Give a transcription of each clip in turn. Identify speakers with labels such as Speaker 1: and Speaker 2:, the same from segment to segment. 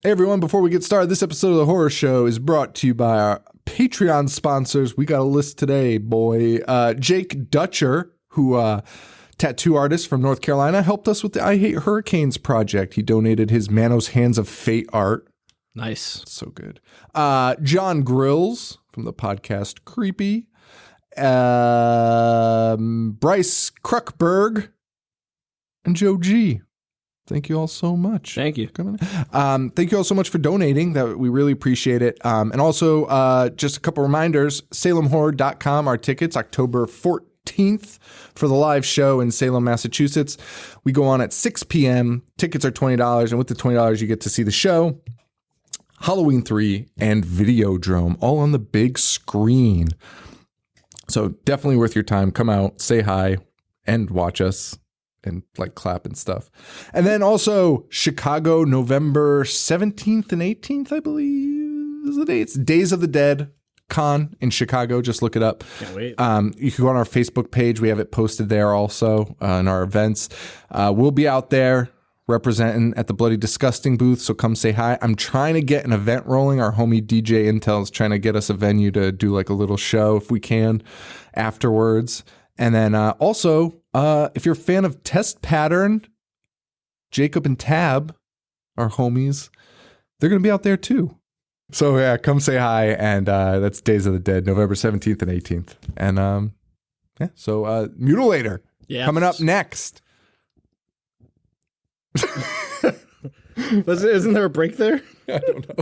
Speaker 1: Hey everyone, before we get started, this episode of The Horror Show is brought to you by our Patreon sponsors. We got a list today, boy. Jake Dutcher, who tattoo artist from North Carolina, helped us with the I Hate Hurricanes project. He donated his Manos Hands of Fate art.
Speaker 2: Nice.
Speaker 1: So good. John Grills from the podcast Creepy. Bryce Kruckberg and Joe G. Thank you all so much.
Speaker 2: Thank you.
Speaker 1: Thank you all so much for donating. That we really appreciate it. And also, just a couple reminders, salemhorror.com, our tickets, October 14th for the live show in Salem, Massachusetts. We go on at 6 p.m. Tickets are $20, and with the $20, you get to see the show, Halloween 3, and Videodrome, all on the big screen. So definitely worth your time. Come out, say hi, and watch us. And like clap and stuff. And then also Chicago, November 17th and 18th, I believe is the dates. Days of the Dead Con in Chicago. Just look it up.
Speaker 2: Can't wait.
Speaker 1: You can go on our Facebook page. We have it posted there also in our events. We'll be out there representing at the Bloody Disgusting booth. So come say hi. I'm trying to get an event rolling. Our homie DJ Intel is trying to get us a venue to do like a little show if we can afterwards. And then also, if you're a fan of Test Pattern, Jacob and Tab, our homies, they're going to be out there too. So yeah, come say hi. And that's Days of the Dead, November 17th and 18th. And so Mutilator coming up next.
Speaker 2: Isn't there a break there?
Speaker 1: I don't know.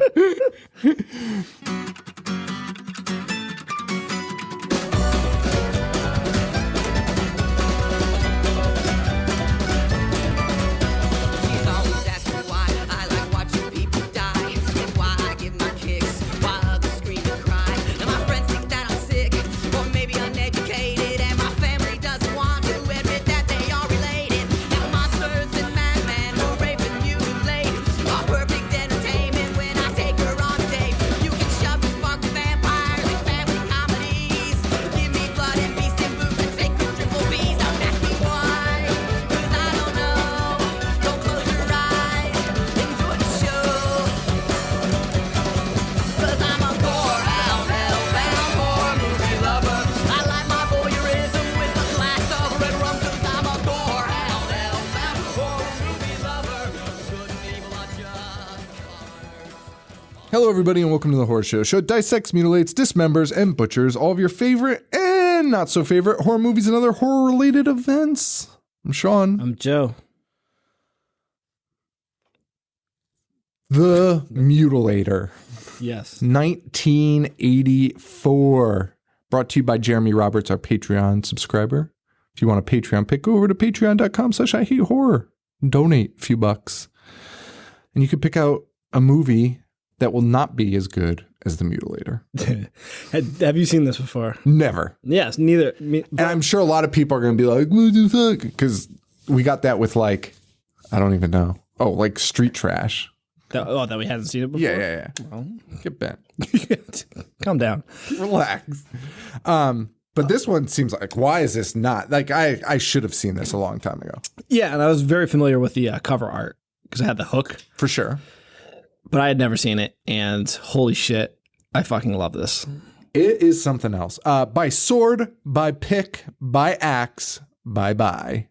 Speaker 1: Hello, everybody, and welcome to The Horror Show. Show dissects, mutilates, dismembers, and butchers all of your favorite and not so favorite horror movies and other horror-related events. I'm Sean.
Speaker 2: I'm Joe.
Speaker 1: The Mutilator.
Speaker 2: Yes.
Speaker 1: 1984. Brought to you by Jeremy Roberts, our Patreon subscriber. If you want a Patreon pick, go over to patreon.com/IHateHorror. Donate a few bucks. And you can pick out a movie that will not be as good as The Mutilator.
Speaker 2: Have you seen this before?
Speaker 1: Never.
Speaker 2: Yes, neither.
Speaker 1: And I'm sure a lot of people are going to be like, what the fuck? Because we got that with like, I don't even know. Oh, like Street Trash.
Speaker 2: That we hadn't seen it before?
Speaker 1: Yeah. Well, get bent.
Speaker 2: Calm down.
Speaker 1: Relax. But this one seems like, why is this not? Like, I should have seen this a long time ago.
Speaker 2: Yeah, and I was very familiar with the cover art because I had the hook.
Speaker 1: For sure.
Speaker 2: But I had never seen it, and holy shit, I fucking love this.
Speaker 1: It is something else. By sword, by pick, by axe, bye-bye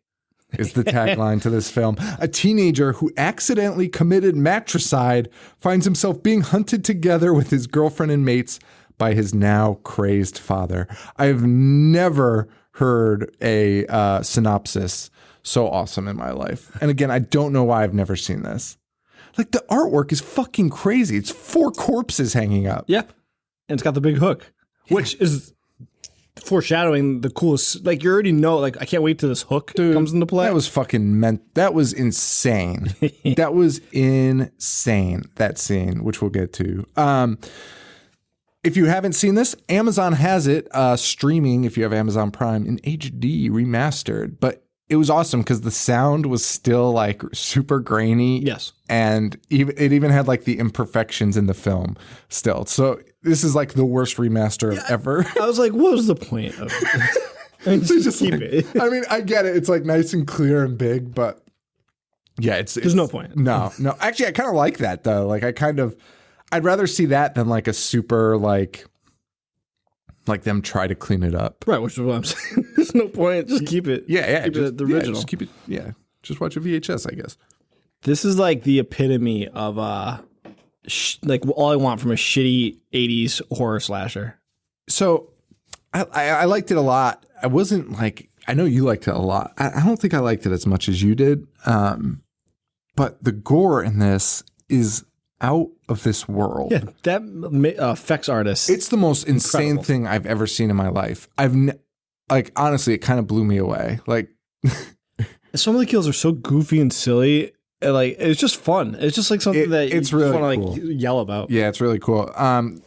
Speaker 1: is the tagline to this film. A teenager who accidentally committed matricide finds himself being hunted together with his girlfriend and mates by his now crazed father. I have never heard a synopsis so awesome in my life. And again, I don't know why I've never seen this. Like, the artwork is fucking crazy. It's 4 corpses hanging up.
Speaker 2: Yep. And it's got the big hook, which is foreshadowing the coolest. Like, you already know, like, I can't wait till this hook comes into play.
Speaker 1: That was fucking that was insane. That was insane, that scene, which we'll get to. If you haven't seen this, Amazon has it streaming, if you have Amazon Prime, in HD remastered. But it was awesome because the sound was still like super grainy.
Speaker 2: Yes.
Speaker 1: And it even had like the imperfections in the film still. So this is like the worst remaster ever.
Speaker 2: I was like, what was the point of it?
Speaker 1: Just keep it. I mean, I get it. It's like nice and clear and big, but Yeah,
Speaker 2: there's no point.
Speaker 1: No. Actually, I kind of like that though. Like I'd rather see that than like a super like them try to clean it up.
Speaker 2: Right, which is what I'm saying. There's no point. Just keep it.
Speaker 1: Yeah.
Speaker 2: Keep it the original.
Speaker 1: Just keep it. Yeah. Just watch a VHS, I guess.
Speaker 2: This is like the epitome of like all I want from a shitty 80s horror slasher.
Speaker 1: So I liked it a lot. I wasn't like, I know you liked it a lot. I don't think I liked it as much as you did. But the gore in this is out of this world.
Speaker 2: Yeah, that effects artist.
Speaker 1: It's the most insane thing I've ever seen in my life. Like, honestly, it kind of blew me away. Like,
Speaker 2: some of the kills are so goofy and silly. And like, it's just fun. It's just like something that
Speaker 1: it's really
Speaker 2: want to
Speaker 1: cool.
Speaker 2: like yell about.
Speaker 1: Yeah, it's really cool.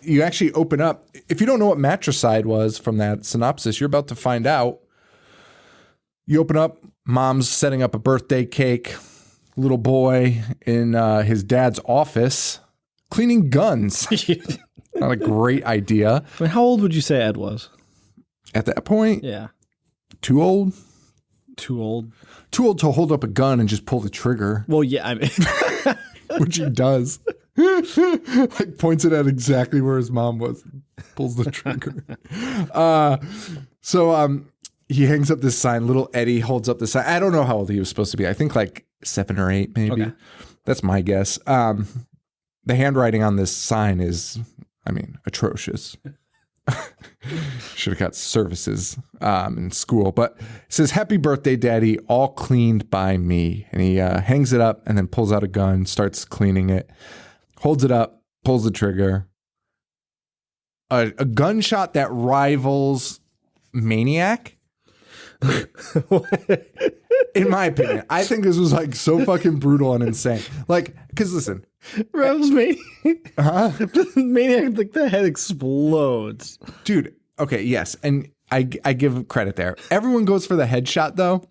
Speaker 1: You actually open up. If you don't know what matricide was from that synopsis, you're about to find out. You open up. Mom's setting up a birthday cake. Little boy in his dad's office cleaning guns. Not a great idea.
Speaker 2: I mean, how old would you say Ed was?
Speaker 1: At that point?
Speaker 2: Yeah.
Speaker 1: Too old?
Speaker 2: Too old.
Speaker 1: Too old to hold up a gun and just pull the trigger.
Speaker 2: Well, yeah, I mean.
Speaker 1: Which he does. Like points it at exactly where his mom was. Pulls the trigger. So he hangs up this sign. Little Eddie holds up the sign. I don't know how old he was supposed to be. I think like 7 or 8 maybe. Okay. That's my guess. The handwriting on this sign is, I mean, atrocious. Should have got services in school. But it says, "Happy birthday, Daddy, all cleaned by me." And he hangs it up and then pulls out a gun, starts cleaning it, holds it up, pulls the trigger. A gunshot that rivals Maniac. In my opinion, I think this was like so fucking brutal and insane. Like, because listen,
Speaker 2: Rivals Maniac. Maniac, like the head explodes,
Speaker 1: dude. Okay, yes, and I give credit there. Everyone goes for the headshot though.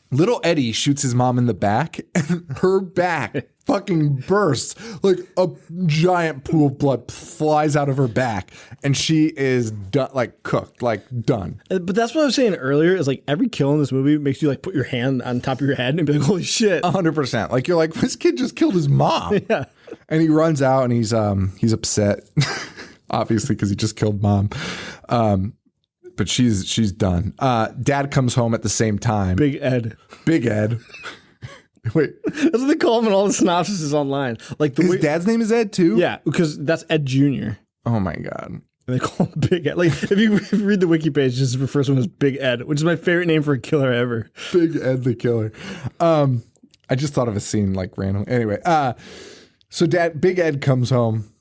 Speaker 1: Little Eddie shoots his mom in the back, and her back fucking bursts. Like a giant pool of blood flies out of her back, and she is done, like cooked, like done.
Speaker 2: But that's what I was saying earlier. Is like every kill in this movie makes you like put your hand on top of your head and be like, "Holy shit!"
Speaker 1: 100%. Like you're like, this kid just killed his mom.
Speaker 2: Yeah.
Speaker 1: And he runs out, and he's upset, obviously, because he just killed mom. But she's done. Dad comes home at the same time.
Speaker 2: Big Ed.
Speaker 1: Wait,
Speaker 2: that's what they call him in all the synopsises online. Like
Speaker 1: his dad's name is Ed too.
Speaker 2: Yeah, because that's Ed Jr.
Speaker 1: Oh my god.
Speaker 2: And they call him Big Ed. Like if you read the wiki page, just the first one was Big Ed, which is my favorite name for a killer ever.
Speaker 1: Big Ed the killer. I just thought of a scene like random. Anyway, so Big Ed comes home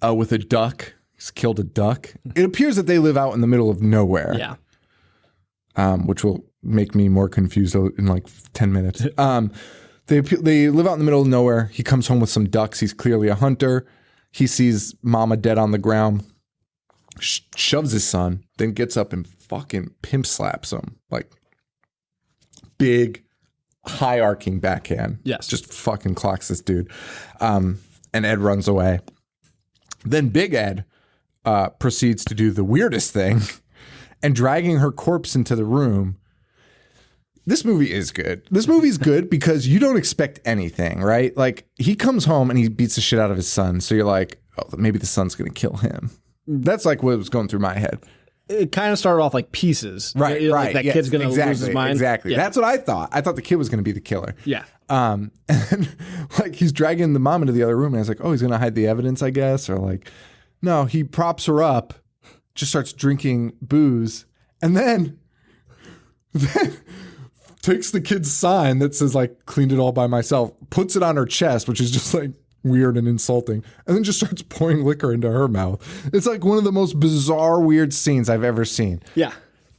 Speaker 1: with a duck. He's killed a duck. It appears that they live out in the middle of nowhere.
Speaker 2: Yeah.
Speaker 1: Which will make me more confused in like 10 minutes. They live out in the middle of nowhere. He comes home with some ducks. He's clearly a hunter. He sees Mama dead on the ground, shoves his son, then gets up and fucking pimp slaps him. Like big, high arcing backhand.
Speaker 2: Yes.
Speaker 1: Just fucking clocks this dude. And Ed runs away. Then Big Ed proceeds to do the weirdest thing and dragging her corpse into the room. This movie is good. This movie's good because you don't expect anything, right? Like he comes home and he beats the shit out of his son. So you're like, oh, maybe the son's going to kill him. That's like what was going through my head.
Speaker 2: It kind of started off like pieces.
Speaker 1: Right,
Speaker 2: like
Speaker 1: right.
Speaker 2: That kid's going to lose his mind.
Speaker 1: Exactly.
Speaker 2: Yeah.
Speaker 1: That's what I thought. I thought the kid was going to be the killer.
Speaker 2: Yeah.
Speaker 1: And like he's dragging the mom into the other room and I was like, oh, he's going to hide the evidence, I guess. Or like, no, he props her up, just starts drinking booze, and then takes the kid's sign that says like, cleaned it all by myself, puts it on her chest, which is just like weird and insulting, and then just starts pouring liquor into her mouth. It's like one of the most bizarre, weird scenes I've ever seen.
Speaker 2: Yeah.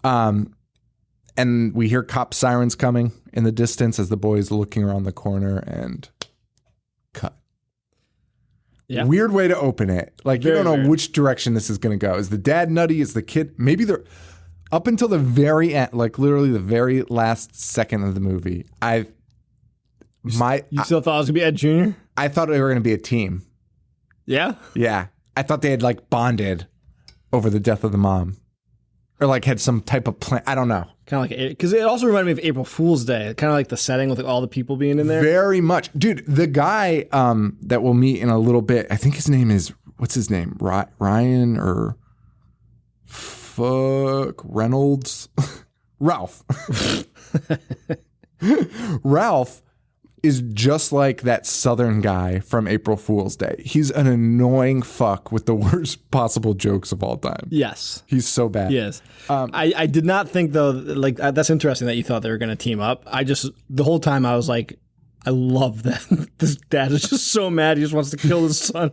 Speaker 1: And we hear cop sirens coming in the distance as the boy's looking around the corner and cut.
Speaker 2: Yeah.
Speaker 1: Weird way to open it. Like
Speaker 2: Very
Speaker 1: you don't know
Speaker 2: weird.
Speaker 1: which direction this is going to go. Is the dad nutty? Is the kid? Maybe they're up until the very end, like literally the very last second of the movie.
Speaker 2: You still thought it was going to be Ed Jr.?
Speaker 1: I thought they were going to be a team.
Speaker 2: Yeah?
Speaker 1: Yeah. I thought they had like bonded over the death of the mom. or like had some type of plan. I don't know.
Speaker 2: Kind of like, because it also reminded me of April Fool's Day. Kind of like the setting with like all the people being in there.
Speaker 1: Very much. Dude, the guy that we'll meet in a little bit, I think his name is, what's his name? Ryan or Reynolds? Ralph. Ralph is just like that Southern guy from April Fool's Day. He's an annoying fuck with the worst possible jokes of all time.
Speaker 2: Yes.
Speaker 1: He's so bad.
Speaker 2: Yes. I did not think, though, like, that's interesting that you thought they were going to team up. The whole time I was like, I love that. This dad is just so mad. He just wants to kill his son.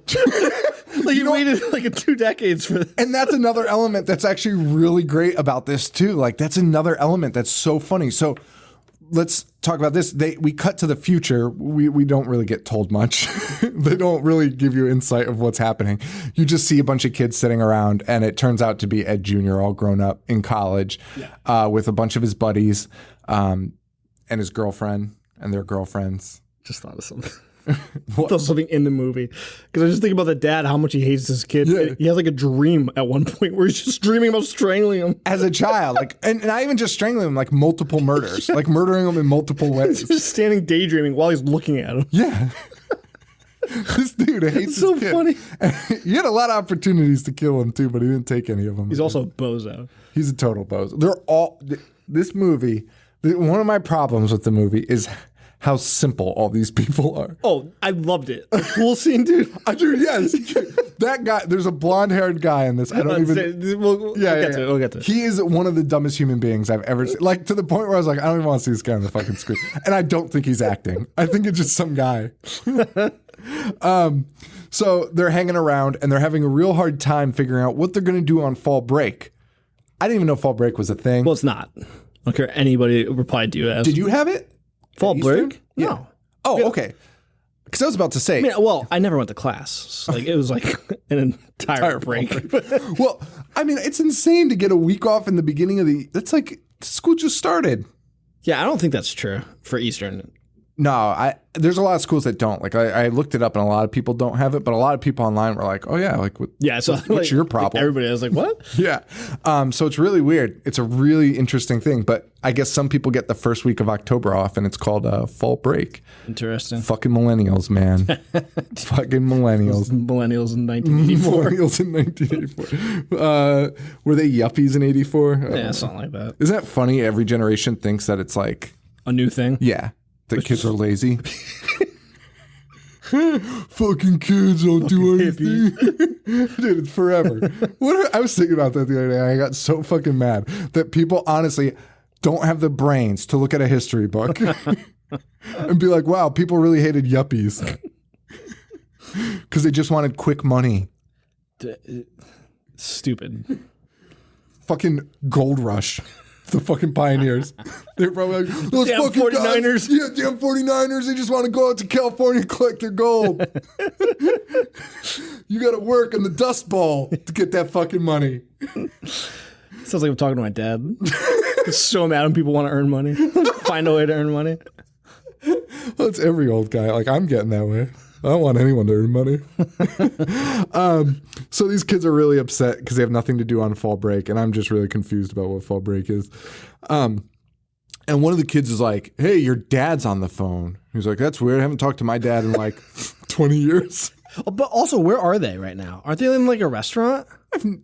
Speaker 2: Like, he waited like 2 decades for this.
Speaker 1: And that's another element that's actually really great about this, too. Like, that's another element that's so funny. So, let's talk about this. We cut to the future. We don't really get told much. They don't really give you insight of what's happening. You just see a bunch of kids sitting around, and it turns out to be Ed Jr. all grown up in college with a bunch of his buddies and his girlfriend and their girlfriends.
Speaker 2: Just thought of something. Thought of something in the movie. Because I just think about the dad, how much he hates his kid. Yeah. He has like a dream at one point where he's just dreaming about strangling him.
Speaker 1: As a child. Like, and not even just strangling him, like multiple murders. Like murdering him in multiple ways.
Speaker 2: He's just standing daydreaming while he's looking at him.
Speaker 1: Yeah. This dude hates his kid.
Speaker 2: So funny.
Speaker 1: He had a lot of opportunities to kill him too, but he didn't take any of them.
Speaker 2: He's also a bozo.
Speaker 1: He's a total bozo. They're all, this movie, one of my problems with the movie is how simple all these people are.
Speaker 2: Oh, I loved it. The pool scene, dude.
Speaker 1: Yes. That guy, there's a blonde-haired guy in this. I don't even...
Speaker 2: We'll get to it.
Speaker 1: He is one of the dumbest human beings I've ever seen. Like, to the point where I was like, I don't even want to see this guy on the fucking screen. And I don't think he's acting. I think it's just some guy. So they're hanging around, and they're having a real hard time figuring out what they're going to do on fall break. I didn't even know fall break was a thing.
Speaker 2: Well, it's not. I don't care anybody replied to you as.
Speaker 1: Did you have it?
Speaker 2: Fall break?
Speaker 1: Yeah.
Speaker 2: No.
Speaker 1: Oh, okay. Because I was about to say.
Speaker 2: I never went to class. So, like, it was like an entire break.
Speaker 1: Well, I mean, it's insane to get a week off in the beginning of that's like school just started.
Speaker 2: Yeah, I don't think that's true for Eastern.
Speaker 1: No, there's a lot of schools that don't. Like, I looked it up, and a lot of people don't have it, but a lot of people online were like, "Oh yeah, like, what's your problem?"
Speaker 2: Everybody was like, "What?"
Speaker 1: Yeah. So it's really weird. It's a really interesting thing, but I guess some people get the first week of October off, and it's called fall break.
Speaker 2: Interesting.
Speaker 1: Fucking millennials, man. Fucking millennials.
Speaker 2: Millennials in 1984.
Speaker 1: Millennials in 1984. Were they yuppies in 84?
Speaker 2: Yeah, something like that.
Speaker 1: Isn't that funny? Every generation thinks that it's like
Speaker 2: a new thing.
Speaker 1: Yeah. The kids are lazy. Fucking kids don't do anything. Dude, it's forever. I was thinking about that the other day. I got so fucking mad that people honestly don't have the brains to look at a history book and be like, wow, people really hated yuppies. Because they just wanted quick money.
Speaker 2: Stupid.
Speaker 1: Fucking gold rush. The fucking pioneers. They're probably like, those
Speaker 2: damn
Speaker 1: fucking
Speaker 2: 49ers.
Speaker 1: Guys, yeah, damn 49ers. They just want to go out to California and collect their gold. You got to work in the Dust Bowl to get that fucking money.
Speaker 2: Sounds like I'm talking to my dad. He's so mad when people want to earn money. Find a way to earn money.
Speaker 1: Well, it's every old guy. Like, I'm getting that way. I don't want anyone to earn money. So these kids are really upset because they have nothing to do on fall break, and I'm just really confused about what fall break is. And one of the kids is like, hey, your dad's on the phone. He's like, that's weird. I haven't talked to my dad in like 20 years.
Speaker 2: But also, where are they right now? Aren't they in like a restaurant?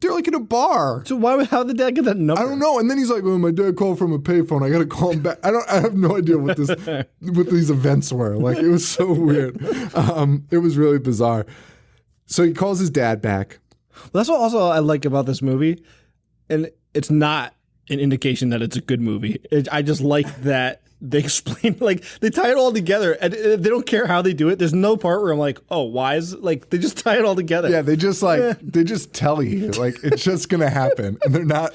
Speaker 1: They're like in a bar.
Speaker 2: So how did dad get that number?
Speaker 1: I don't know. And then he's like, "Oh, my dad called from a payphone. I got to call him back." I have no idea what these events were. Like, it was so weird. It was really bizarre. So he calls his dad back.
Speaker 2: Well, that's what also I like about this movie, and it's not an indication that it's a good movie. I just like that they explain, like, they tie it all together, and they don't care how they do it. There's no part where I'm like, oh, why is, like, they just tie it all together.
Speaker 1: Yeah, they just tell you, like, it's just gonna happen, and they're not.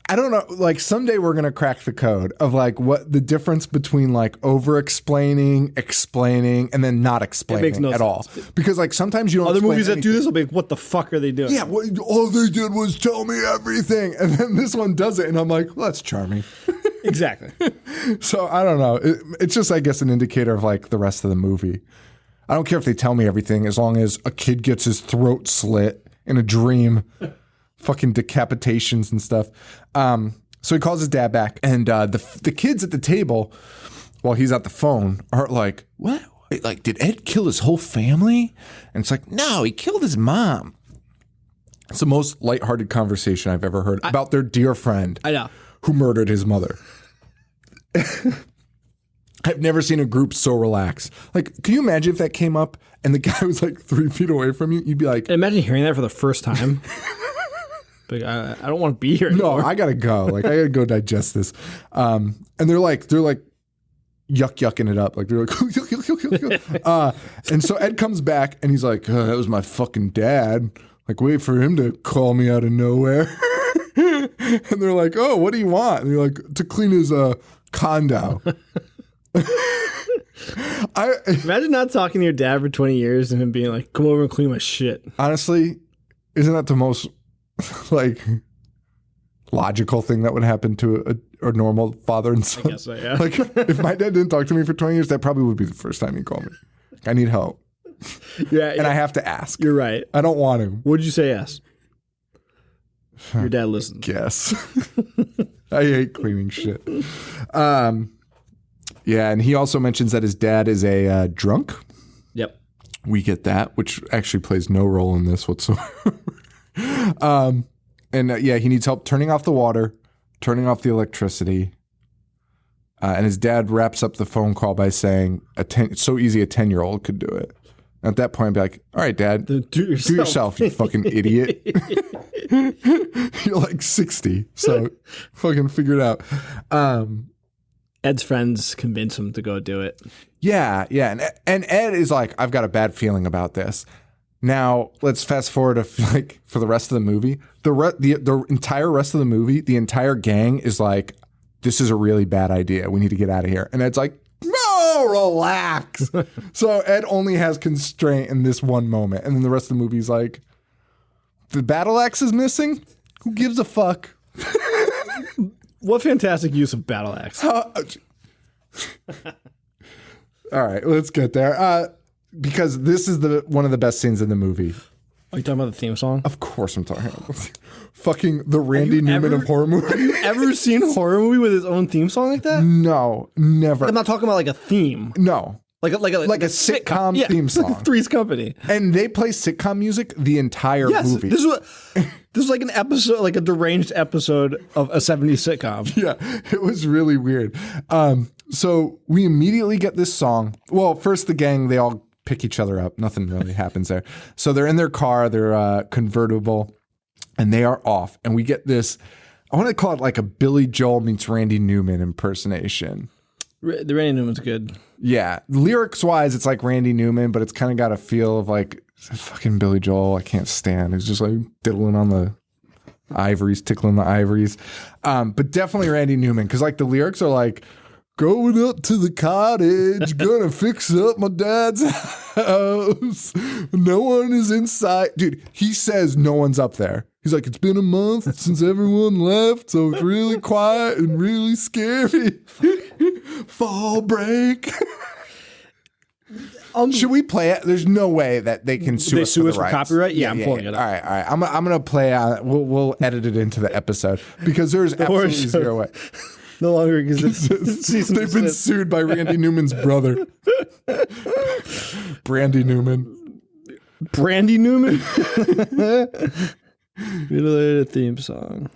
Speaker 1: I don't know, like, someday we're gonna crack the code of like what the difference between like over explaining, explaining, and then not explaining at all. Because like sometimes you don't.
Speaker 2: Other movies
Speaker 1: anything.
Speaker 2: That do this will be like, what the fuck are they doing?
Speaker 1: Yeah, all they did was tell me everything, and then this one does it, and I'm like, well, that's charming.
Speaker 2: Exactly.
Speaker 1: So I don't know. It's just, I guess, an indicator of like the rest of the movie. I don't care if they tell me everything as long as a kid gets his throat slit in a dream. fucking decapitations and stuff. So he calls his dad back, and the kids at the table, while he's at the phone, are like, what? Wait, like, did Ed kill his whole family? And it's like, no, he killed his mom. It's the most lighthearted conversation I've ever heard about their dear friend who murdered his mother. I've never seen a group so relaxed. Like, can you imagine if that came up and the guy was like 3 feet away from you? You'd be like,
Speaker 2: imagine hearing that for the first time. Like, I don't want to be here anymore.
Speaker 1: No, I gotta go. Like, I gotta go digest this. And they're like yucking it up. Like, they're like, and so Ed comes back and he's like, oh, that was my fucking dad. Like, wait for him to call me out of nowhere. And they're like, oh, what do you want? And they're like, to clean his condo.
Speaker 2: Imagine not talking to your dad for 20 years and him being like, come over and clean my shit.
Speaker 1: Honestly, isn't that the most like logical thing that would happen to a normal father and son?
Speaker 2: I guess so, yeah.
Speaker 1: Like, if my dad didn't talk to me for 20 years, that probably would be the first time he'd call me. Like, I need help.
Speaker 2: Yeah,
Speaker 1: and I have to ask.
Speaker 2: You're right.
Speaker 1: I don't want to.
Speaker 2: What'd you say yes? Your dad listens.
Speaker 1: Yes. I hate cleaning shit. Yeah, and he also mentions that his dad is a drunk.
Speaker 2: Yep.
Speaker 1: We get that, which actually plays no role in this whatsoever. Yeah, he needs help turning off the water, turning off the electricity. And his dad wraps up the phone call by saying, it's so easy a 10-year-old could do it. At that point, I'd be like, all right, Dad, do yourself, you fucking idiot. You're like 60, so fucking figure it out.
Speaker 2: Ed's friends convince him to go do it.
Speaker 1: Yeah. And Ed is like, I've got a bad feeling about this. Now, let's fast forward to like for the rest of the movie. The entire rest of the movie, the entire gang is like, this is a really bad idea. We need to get out of here. And Ed's like, no, relax. So Ed only has constraint in this one moment. And then the rest of the movie's like, the battle axe is missing? Who gives a fuck?
Speaker 2: What fantastic use of battle axe.
Speaker 1: All right, let's get there. Because this is one of the best scenes in the movie.
Speaker 2: Are you talking about the theme song?
Speaker 1: Of course I'm talking about fucking the Randy Newman of horror movies.
Speaker 2: Have you ever seen a horror movie with its own theme song like that?
Speaker 1: No, never.
Speaker 2: I'm not talking about like a theme.
Speaker 1: No.
Speaker 2: Like a
Speaker 1: sitcom theme song.
Speaker 2: Three's Company.
Speaker 1: And they play sitcom music the entire movie.
Speaker 2: This was like an episode, like a deranged episode of a 70s sitcom.
Speaker 1: Yeah, it was really weird. So we immediately get this song. Well, first the gang, they all pick each other up. Nothing really happens there. So they're in their car, they're convertible, and they are off. And we get this, I want to call it like a Billy Joel meets Randy Newman impersonation.
Speaker 2: The Randy Newman's good.
Speaker 1: Yeah. Lyrics wise, it's like Randy Newman, but it's kind of got a feel of like fucking Billy Joel. I can't stand. It's just like diddling on the ivories, tickling the ivories. But definitely Randy Newman, because like the lyrics are like, going up to the cottage, gonna fix up my dad's house. No one is inside. Dude, he says no one's up there. He's like, it's been a month since everyone left, so it's really quiet and really scary. Fall break. Should we play it? There's no way that they can sue us for
Speaker 2: copyright. Yeah, I'm pulling it up.
Speaker 1: All right. I'm gonna play on. We'll edit it into the episode because there's absolutely zero way.
Speaker 2: No longer exists.
Speaker 1: They've been sued by Randy Newman's brother, Brandy Newman.
Speaker 2: Brandy Newman. Mutilator theme song.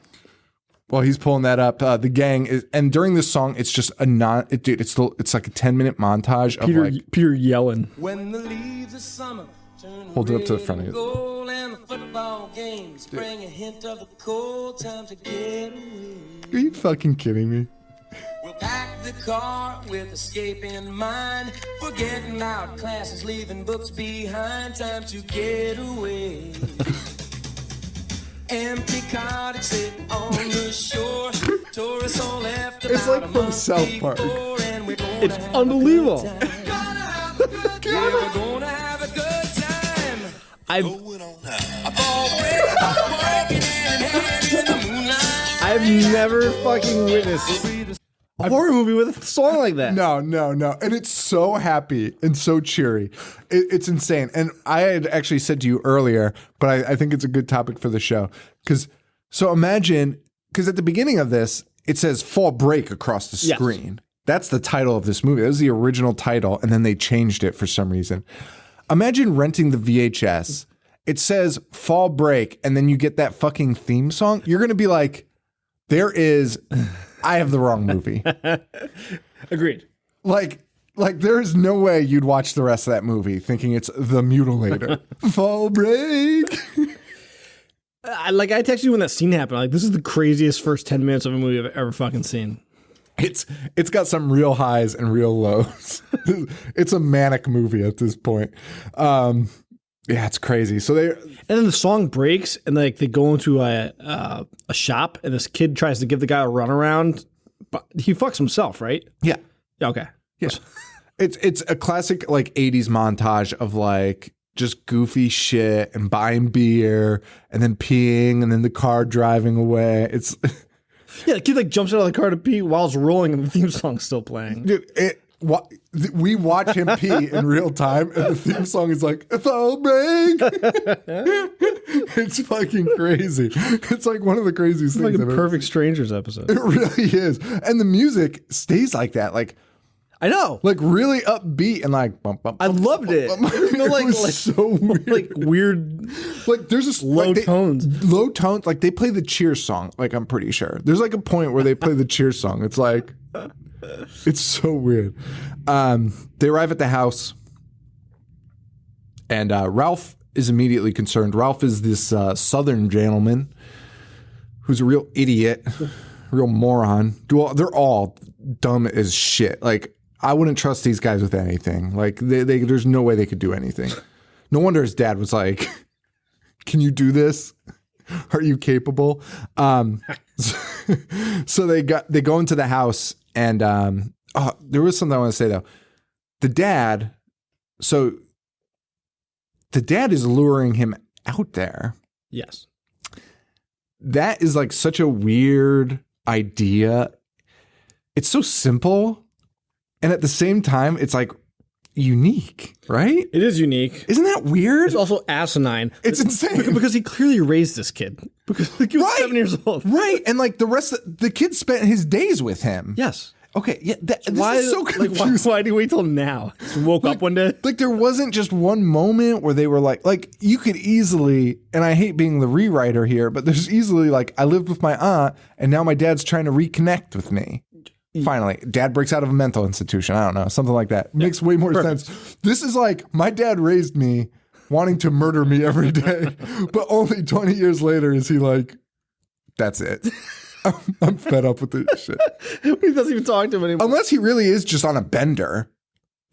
Speaker 1: While he's pulling that up, the gang is, and during this song, it's just a it's like a 10-minute montage of
Speaker 2: Peter yelling.
Speaker 3: When the leaves of summer turn
Speaker 1: hold it up to the front of you.
Speaker 3: gold and the football games bring a hint of the cold time to get away.
Speaker 1: Are you fucking kidding me?
Speaker 3: We'll pack the car with escape in mind, forgetting our classes, leaving books behind. Time to get away. Empty cottage sit on the shore. Tourists all left.
Speaker 1: It's like from South Park.
Speaker 2: It's unbelievable.
Speaker 3: We're gonna have a good time.
Speaker 2: I've never fucking witnessed a horror movie with a song like that.
Speaker 1: No. And it's so happy and so cheery. It's insane. And I had actually said to you earlier, but I think it's a good topic for the show, because So imagine, because at the beginning of this, it says fall break across the
Speaker 2: Yes.
Speaker 1: screen. That's the title of this movie. That was the original title, and then they changed it for some reason. Imagine renting the VHS. It says fall break, and then you get that fucking theme song. You're going to be like, I have the wrong movie.
Speaker 2: Agreed.
Speaker 1: Like there is no way you'd watch the rest of that movie thinking it's The Mutilator. Fall break.
Speaker 2: I texted you when that scene happened. Like, this is the craziest first 10 minutes of a movie I've ever fucking seen.
Speaker 1: It's got some real highs and real lows. It's a manic movie at this point. Yeah, it's crazy. So
Speaker 2: and then the song breaks, and like they go into a shop, and this kid tries to give the guy a runaround, but he fucks himself, right?
Speaker 1: yeah.
Speaker 2: Yeah. Okay.
Speaker 1: Yeah. It's a classic like 80s montage of like just goofy shit and buying beer and then peeing and then the car driving away. It's
Speaker 2: Yeah, the kid like jumps out of the car to pee while it's rolling and the theme song's still playing.
Speaker 1: dude, we watch him pee in real time and the theme song is like fall break. It's fucking crazy. It's like one of the craziest
Speaker 2: It's like
Speaker 1: things
Speaker 2: a
Speaker 1: I've ever.
Speaker 2: Perfect Strangers episode.
Speaker 1: It really is. And the music stays like that. Like
Speaker 2: I know.
Speaker 1: really upbeat and like bump, bump,
Speaker 2: I loved it.
Speaker 1: There's no
Speaker 2: like
Speaker 1: so weird.
Speaker 2: like weird.
Speaker 1: Like there's this
Speaker 2: Low tones.
Speaker 1: Low tones. Like they play the Cheers song. Like I'm pretty sure there's like a point where they play the Cheers song. It's like, it's so weird. They arrive at the house, and Ralph is immediately concerned. Ralph is this Southern gentleman who's a real idiot, real moron. They're all dumb as shit. Like I wouldn't trust these guys with anything. Like there's no way they could do anything. No wonder his dad was like, "Can you do this? Are you capable?" So they go into the house, and there was something I want to say though. The dad is luring him out there.
Speaker 2: Yes.
Speaker 1: That is like such a weird idea. It's so simple, and at the same time, it's like unique, right?
Speaker 2: It is unique.
Speaker 1: Isn't that weird?
Speaker 2: It's also asinine.
Speaker 1: It's insane.
Speaker 2: Because he clearly raised this kid. Because like, he was 7 years old.
Speaker 1: Right. And like the kid spent his days with him.
Speaker 2: Yes.
Speaker 1: Okay. Yeah. This
Speaker 2: Why
Speaker 1: is so confusing.
Speaker 2: why do you wait till now? Just woke up one day.
Speaker 1: Like there wasn't just one moment where they were like you could easily, and I hate being the rewriter here, but there's easily like I lived with my aunt and now my dad's trying to reconnect with me. Finally, dad breaks out of a mental institution. I don't know, something like that. Makes way more sense. This is like my dad raised me wanting to murder me every day, but only 20 years later is he like, that's it. I'm fed up with this shit.
Speaker 2: He doesn't even talk to him anymore.
Speaker 1: Unless he really is just on a bender.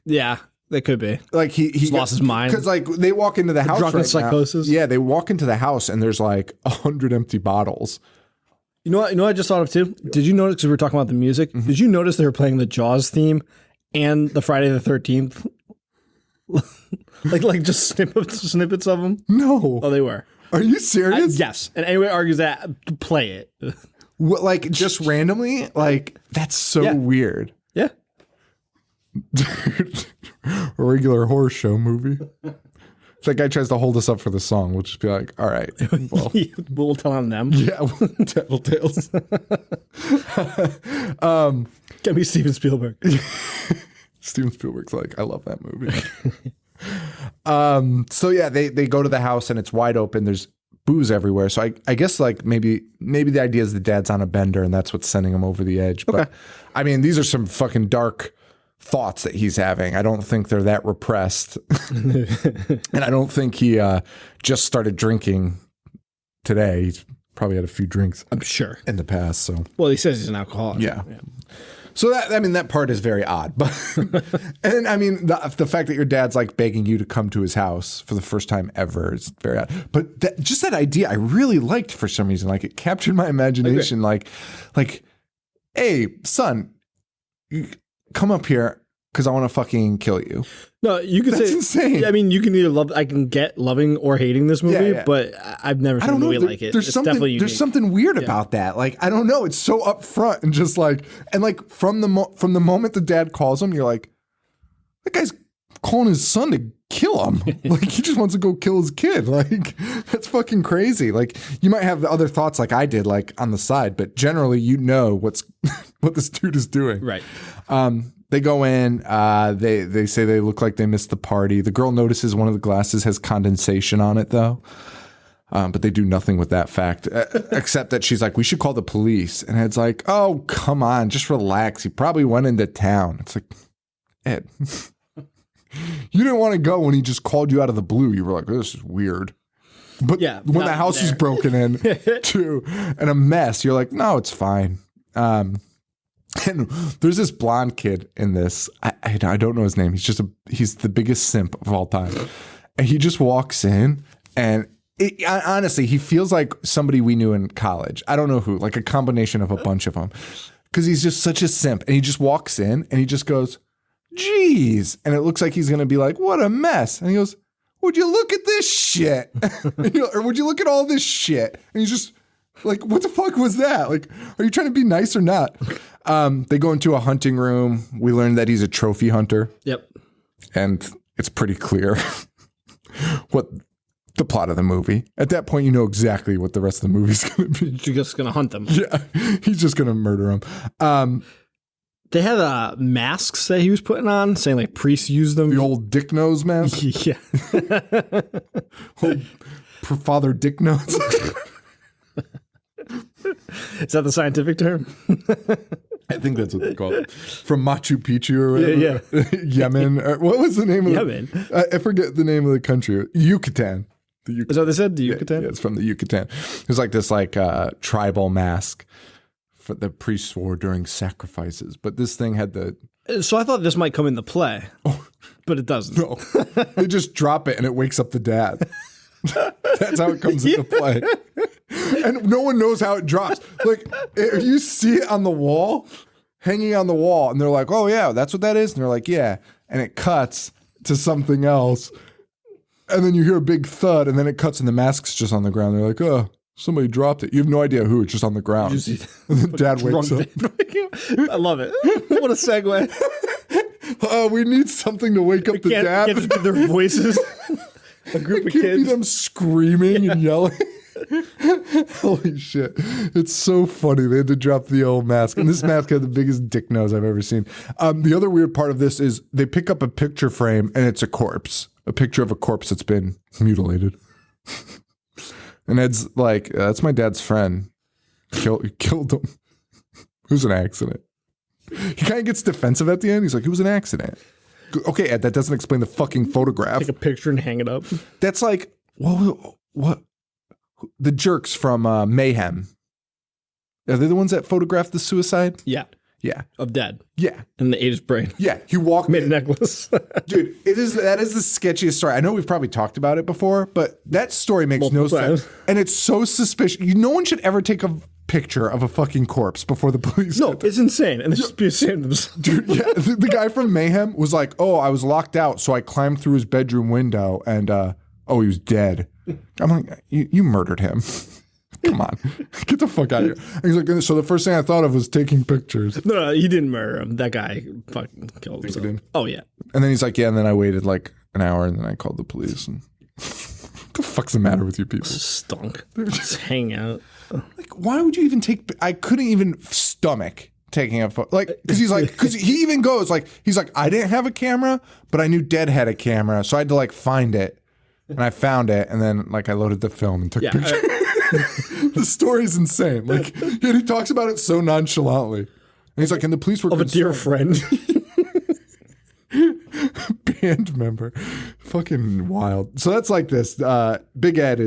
Speaker 2: Yeah, that could be.
Speaker 1: Like he
Speaker 2: lost his mind.
Speaker 1: Because like they walk into the house
Speaker 2: drunken
Speaker 1: right
Speaker 2: psychosis.
Speaker 1: now. Yeah, they walk into the house and there's like 100 empty bottles.
Speaker 2: You know what I just thought of too? Did you notice, because we were talking about the music, did you notice they were playing the Jaws theme and the Friday the 13th? like just snippets of them?
Speaker 1: No.
Speaker 2: Oh, they were.
Speaker 1: Are you serious?
Speaker 2: Yes. And anyone argues that, play it.
Speaker 1: What, like just randomly? Like that's so
Speaker 2: Yeah.
Speaker 1: weird.
Speaker 2: Yeah.
Speaker 1: Dude, a regular horror show movie. If that guy tries to hold us up for the song, we'll just be like, all right, well.
Speaker 2: We'll tell on them.
Speaker 1: Yeah, tattletales.
Speaker 2: Get me Steven Spielberg.
Speaker 1: Steven Spielberg's like, I love that movie. So yeah, they go to the house and it's wide open. There's booze everywhere. So I guess like maybe the idea is the dad's on a bender and that's what's sending him over the edge. But I mean, these are some fucking dark thoughts that he's having. I don't think they're that repressed. And I don't think he just started drinking today. He's probably had a few drinks,
Speaker 2: I'm sure.
Speaker 1: in the past. So
Speaker 2: Well, he says he's an alcoholic.
Speaker 1: yeah. So that part is very odd, but and I mean the fact that your dad's like begging you to come to his house for the first time ever is very odd. But just that idea I really liked for some reason. Like it captured my imagination. Like, hey son, come up here because I want to fucking kill you.
Speaker 2: No, you could
Speaker 1: That's
Speaker 2: say
Speaker 1: insane.
Speaker 2: I mean, you can either love. I can get loving or hating this movie,
Speaker 1: Yeah.
Speaker 2: but I've never seen a movie like it.
Speaker 1: There's
Speaker 2: It's definitely unique.
Speaker 1: something weird about that. Like I don't know. It's so upfront and just like from the moment the dad calls him, you're like, that guy's calling his son to kill him. Like, he just wants to go kill his kid. Like, that's fucking crazy. Like, you might have other thoughts like I did, like on the side, but generally, what this dude is doing.
Speaker 2: Right.
Speaker 1: They go in. They say they look like they missed the party. The girl notices one of the glasses has condensation on it, though. But they do nothing with that fact, except that she's like, we should call the police. And Ed's like, oh, come on, just relax. He probably went into town. It's like, Ed, you didn't want to go when he just called you out of the blue. You were like, this is weird. But
Speaker 2: yeah,
Speaker 1: when the house is broken in too and a mess, you're like, no, it's fine. And there's this blonde kid in this. I don't know his name. He's the biggest simp of all time. And he just walks in and honestly, he feels like somebody we knew in college. I don't know who, like a combination of a bunch of them. Because he's just such a simp. And he just walks in and he just goes, geez. And it looks like he's going to be like, what a mess. And he goes, would you look at this shit? Or would you look at all this shit? And he's just like, what the fuck was that? Like, are you trying to be nice or not? They go into a hunting room. We learn that he's a trophy hunter.
Speaker 2: Yep.
Speaker 1: And it's pretty clear what the plot of the movie. At that point, you know exactly what the rest of the movie's going to be.
Speaker 2: You're just going to hunt them.
Speaker 1: Yeah, he's just going to murder him.
Speaker 2: They had masks that he was putting on, saying like priests use them.
Speaker 1: The old dick nose mask?
Speaker 2: Yeah.
Speaker 1: Old Father Dick Nose.
Speaker 2: Is that the scientific term?
Speaker 1: I think that's what they call it. From Machu Picchu or whatever.
Speaker 2: Yeah.
Speaker 1: Yemen. What was the name of
Speaker 2: Yemen.
Speaker 1: I forget the name of the country. Yucatan.
Speaker 2: Is that what they said? The Yucatan?
Speaker 1: Yeah, it's from the Yucatan. There's like this tribal mask for the priests wore during sacrifices. But this thing had the...
Speaker 2: So I thought this might come into play, but it doesn't.
Speaker 1: No. They just drop it and it wakes up the dad. That's how it comes into play. And no one knows how it drops. Like, if you see it on the wall, hanging on the wall, and they're like, oh, yeah, that's what that is? And they're like, yeah. And it cuts to something else. And then you hear a big thud, and then it cuts, and the mask's just on the ground. They're like, oh, somebody dropped it. You have no idea who. It's just on the ground. And then dad wakes up.
Speaker 2: I love it. What a segue.
Speaker 1: We need something to wake up the dad.
Speaker 2: Can't just be their voices. A group of
Speaker 1: Can't
Speaker 2: kids.
Speaker 1: be them screaming and yelling. Holy shit. It's so funny. They had to drop the old mask. And this mask had the biggest dick nose I've ever seen. The other weird part of this is they pick up a picture frame and it's a corpse. A picture of a corpse that's been mutilated. And Ed's like, that's my dad's friend. Killed him. It was an accident. He kind of gets defensive at the end. He's like, it was an accident. Okay, Ed, that doesn't explain the fucking photograph.
Speaker 2: Take a picture and hang it up.
Speaker 1: That's like, what? The jerks from Mayhem. Are they the ones that photographed the suicide?
Speaker 2: Yeah.
Speaker 1: Yeah.
Speaker 2: Of dad.
Speaker 1: Yeah.
Speaker 2: And they ate his brain.
Speaker 1: Yeah. He walked.
Speaker 2: Made a necklace.
Speaker 1: Dude, that is the sketchiest story. I know we've probably talked about it before, but that story makes no sense. And it's so suspicious. No one should ever take a picture of a fucking corpse before the police.
Speaker 2: No, it's insane. And they just be ashamed of themselves.
Speaker 1: Dude, yeah. The guy from Mayhem was like, oh, I was locked out, so I climbed through his bedroom window and, he was dead. I'm like, you murdered him. Come on. Get the fuck out of here. And he's like, so the first thing I thought of was taking pictures.
Speaker 2: No, he didn't murder him. That guy fucking killed himself.
Speaker 1: He did?
Speaker 2: Oh, yeah.
Speaker 1: And then he's like, yeah, and then I waited like an hour and then I called the police. And what the fuck's the matter with you people?
Speaker 2: Stunk. Just hang out.
Speaker 1: Like, why would you even take... I couldn't even stomach taking a photo. Like, because he even goes, like, he's like, I didn't have a camera, but I knew Dad had a camera, so I had to, like, find it. And I found it, and then, like, I loaded the film and took pictures. The story's insane. Like, he talks about it so nonchalantly. And he's like, and the police were
Speaker 2: of a dear friend.
Speaker 1: Band member. Fucking wild. So that's like this. Big Ed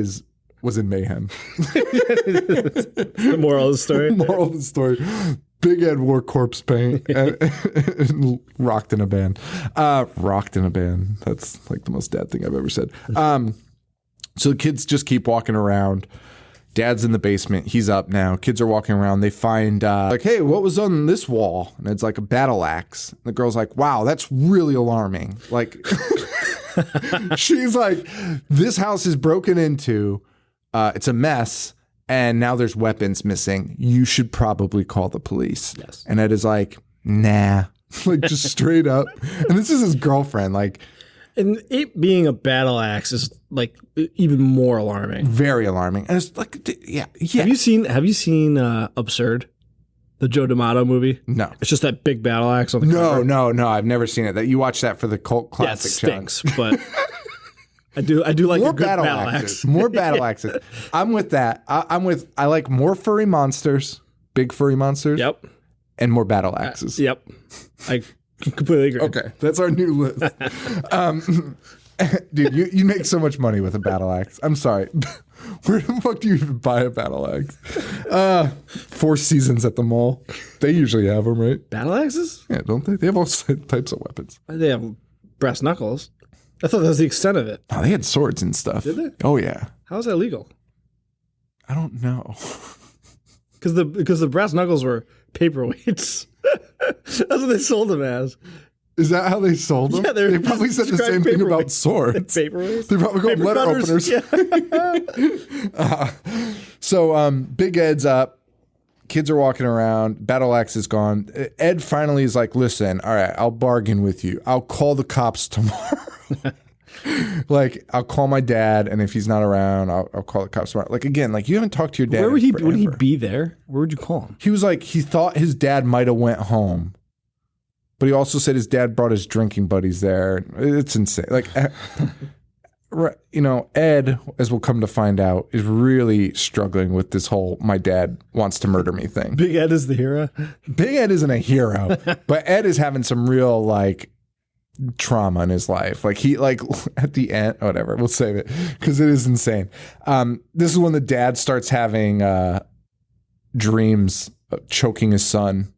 Speaker 1: was in Mayhem.
Speaker 2: The moral of the story.
Speaker 1: Moral of the story. Big Ed wore corpse paint and rocked in a band. Rocked in a band. That's like the most dad thing I've ever said. So the kids just keep walking around. Dad's in the basement. He's up now. Kids are walking around. They find like, hey, what was on this wall? And it's like a battle axe. And the girl's like, wow, that's really alarming. Like, she's like, this house is broken into. It's a mess. And now there's weapons missing. You should probably call the police.
Speaker 2: Yes.
Speaker 1: And Ed is like, nah. Like, just straight up. And this is his girlfriend. Like,
Speaker 2: And it being a battle axe is like even more alarming.
Speaker 1: Very alarming. And it's like, yeah.
Speaker 2: Have you seen Absurd, the Joe D'Amato movie?
Speaker 1: No.
Speaker 2: It's just that big battle axe on the cover.
Speaker 1: No. I've never seen it. That you watch that for the cult classic.
Speaker 2: Yeah, it stinks, but I do like
Speaker 1: more
Speaker 2: a good battle
Speaker 1: axes.
Speaker 2: axe.
Speaker 1: More battle axes. I'm with that. I like more furry monsters, big furry monsters.
Speaker 2: Yep.
Speaker 1: And more battle axes.
Speaker 2: Yep. I completely agree.
Speaker 1: Okay, that's our new list. Dude, you make so much money with a battle axe. I'm sorry. Where the fuck do you even buy a battle axe? Four Seasons at the mall. They usually have them, right?
Speaker 2: Battle axes?
Speaker 1: Yeah, don't they? They have all types of weapons.
Speaker 2: They have brass knuckles. I thought that was the extent of it.
Speaker 1: Oh, they had swords and stuff.
Speaker 2: Did they?
Speaker 1: Oh, yeah.
Speaker 2: How is that legal?
Speaker 1: I don't know.
Speaker 2: Because the brass knuckles were paperweights. That's what they sold them as.
Speaker 1: Is that how they sold them?
Speaker 2: Yeah,
Speaker 1: they probably said the same thing about swords.
Speaker 2: Paperweights.
Speaker 1: They probably called letter openers.
Speaker 2: Yeah.
Speaker 1: So Big Ed's up. Kids are walking around. Battle axe is gone. Ed finally is like, listen, all right, I'll bargain with you. I'll call the cops tomorrow. Like, I'll call my dad, and if he's not around, I'll call the cops tomorrow. Like, again, like, you haven't talked to your dad.
Speaker 2: Where would he be there? Where would you call him?
Speaker 1: He was like, he thought his dad might have went home. But he also said his dad brought his drinking buddies there. It's insane. Like, you know, Ed, as we'll come to find out, is really struggling with this whole my dad wants to murder me thing.
Speaker 2: Big Ed is the hero?
Speaker 1: Big Ed isn't a hero, but Ed is having some real, like, trauma in his life. Like, he, like, at the end, whatever, we'll save it because it is insane. This is when the dad starts having dreams of choking his son.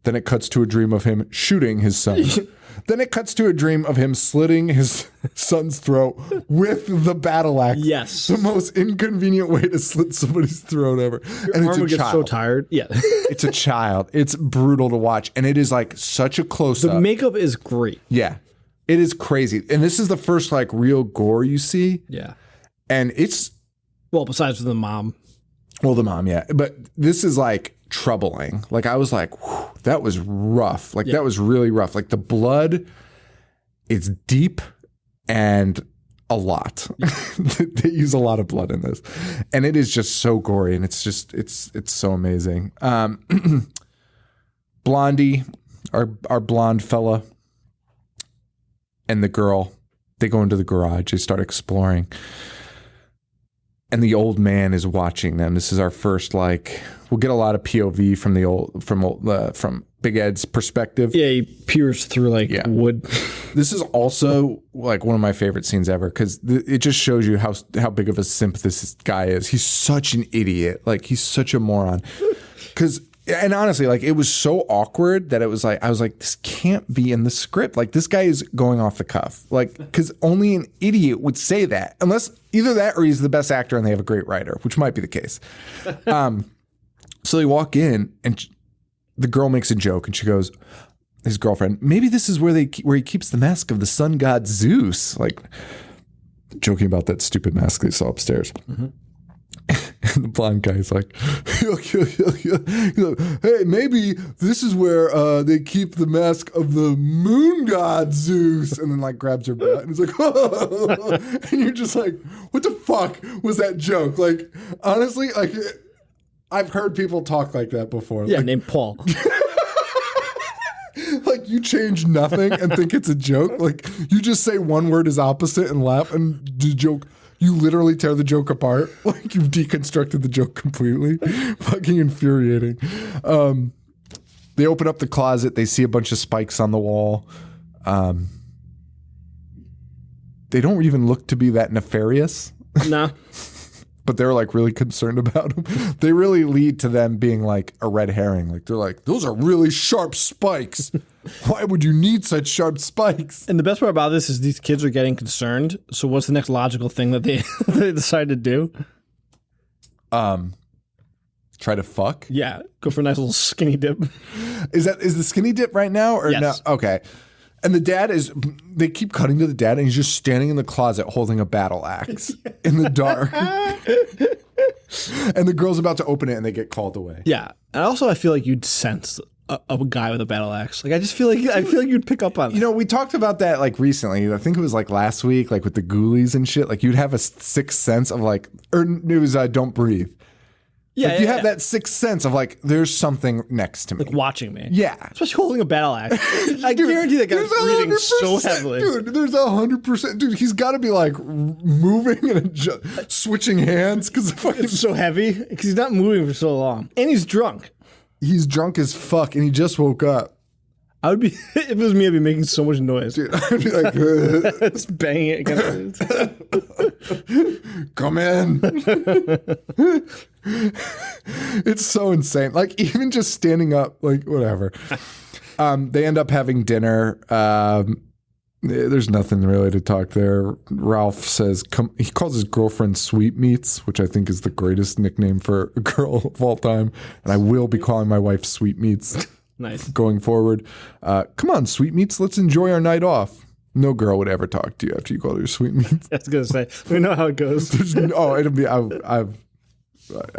Speaker 1: Then it cuts to a dream of him shooting his son. Then it cuts to a dream of him slitting his son's throat with the battle axe.
Speaker 2: Yes.
Speaker 1: The most inconvenient way to slit somebody's throat ever. And it's a
Speaker 2: Arm gets
Speaker 1: child.
Speaker 2: so tired. Yeah.
Speaker 1: It's a child. It's brutal to watch. And it is like such a close-up.
Speaker 2: The makeup is great.
Speaker 1: Yeah. It is crazy. And this is the first like real gore you see.
Speaker 2: Yeah.
Speaker 1: And it's...
Speaker 2: Well, besides the mom.
Speaker 1: Well, the mom, yeah. But this is like troubling. Like I was like, whew, that was rough. Like that was really rough. Like the blood, it's deep and a lot. They use a lot of blood in this. And it is just so gory and it's just, it's so amazing. Blondie, our blonde fella and the girl, they go into the garage. They start exploring. And the old man is watching them. This is our first, like, we'll get a lot of POV from Big Ed's perspective.
Speaker 2: Yeah, he peers through like wood.
Speaker 1: This is also like one of my favorite scenes ever because it just shows you how big of a simp this guy is. He's such an idiot. Like he's such a moron. And honestly, like it was so awkward that it was like I was like, this can't be in the script. Like this guy is going off the cuff. Like because only an idiot would say that, unless either that or he's the best actor and they have a great writer, which might be the case. So they walk in and the girl makes a joke and she goes, his girlfriend, maybe this is where he keeps the mask of the sun god Zeus. Like joking about that stupid mask they saw upstairs. Mm-hmm. And the blonde guy's like, hey, maybe this is where they keep the mask of the moon god Zeus. And then like grabs her butt and he's like, oh. And you're just like, what the fuck was that joke? Like, honestly, like I've heard people talk like that before.
Speaker 2: Yeah,
Speaker 1: like,
Speaker 2: named Paul.
Speaker 1: Like you change nothing and think it's a joke. Like you just say one word is opposite and laugh and the joke. You literally tear the joke apart. Like you've deconstructed the joke completely. Fucking infuriating. They open up the closet. They see a bunch of spikes on the wall. They don't even look to be that nefarious.
Speaker 2: No.
Speaker 1: But they're like really concerned about them. They really lead to them being like a red herring. Like they're like, those are really sharp spikes. Why would you need such sharp spikes?
Speaker 2: And the best part about this is these kids are getting concerned. So what's the next logical thing that they decide to do?
Speaker 1: Try to fuck?
Speaker 2: Yeah, go for a nice little skinny dip.
Speaker 1: Is the skinny dip right now or
Speaker 2: yes.
Speaker 1: No? Okay. And the dad they keep cutting to the dad and he's just standing in the closet holding a battle axe in the dark. And the girl's about to open it and they get called away.
Speaker 2: Yeah. And also I feel like you'd sense a guy with a battle axe. Like I feel like you'd pick up on that.
Speaker 1: You know, we talked about that like recently. I think it was like last week, like with the ghoulies and shit. Like you'd have a sixth sense of like, or it was Don't Breathe.
Speaker 2: Yeah,
Speaker 1: like, you have that sixth sense of like, there's something next to me.
Speaker 2: Like watching me.
Speaker 1: Yeah.
Speaker 2: Especially holding a battle axe. I guarantee that guy's breathing so heavily.
Speaker 1: Dude, there's 100%. Dude, he's got to be like moving and switching hands because
Speaker 2: it's so heavy because he's not moving for so long. And he's drunk.
Speaker 1: He's drunk as fuck and he just woke up.
Speaker 2: I would be, if it was me, I'd be making so much noise.
Speaker 1: Dude, I'd be like,
Speaker 2: just banging it against it.
Speaker 1: Come in. It's so insane. Like, even just standing up, like, whatever. They end up having dinner. There's nothing really to talk there. Ralph says, he calls his girlfriend Sweetmeats, which I think is the greatest nickname for a girl of all time. And I will be calling my wife Sweetmeats.
Speaker 2: Nice.
Speaker 1: Going forward. Come on, Sweetmeats, let's enjoy our night off. No girl would ever talk to you after you call her Sweetmeats.
Speaker 2: I was going to say, we know how it goes.
Speaker 1: It'll be, I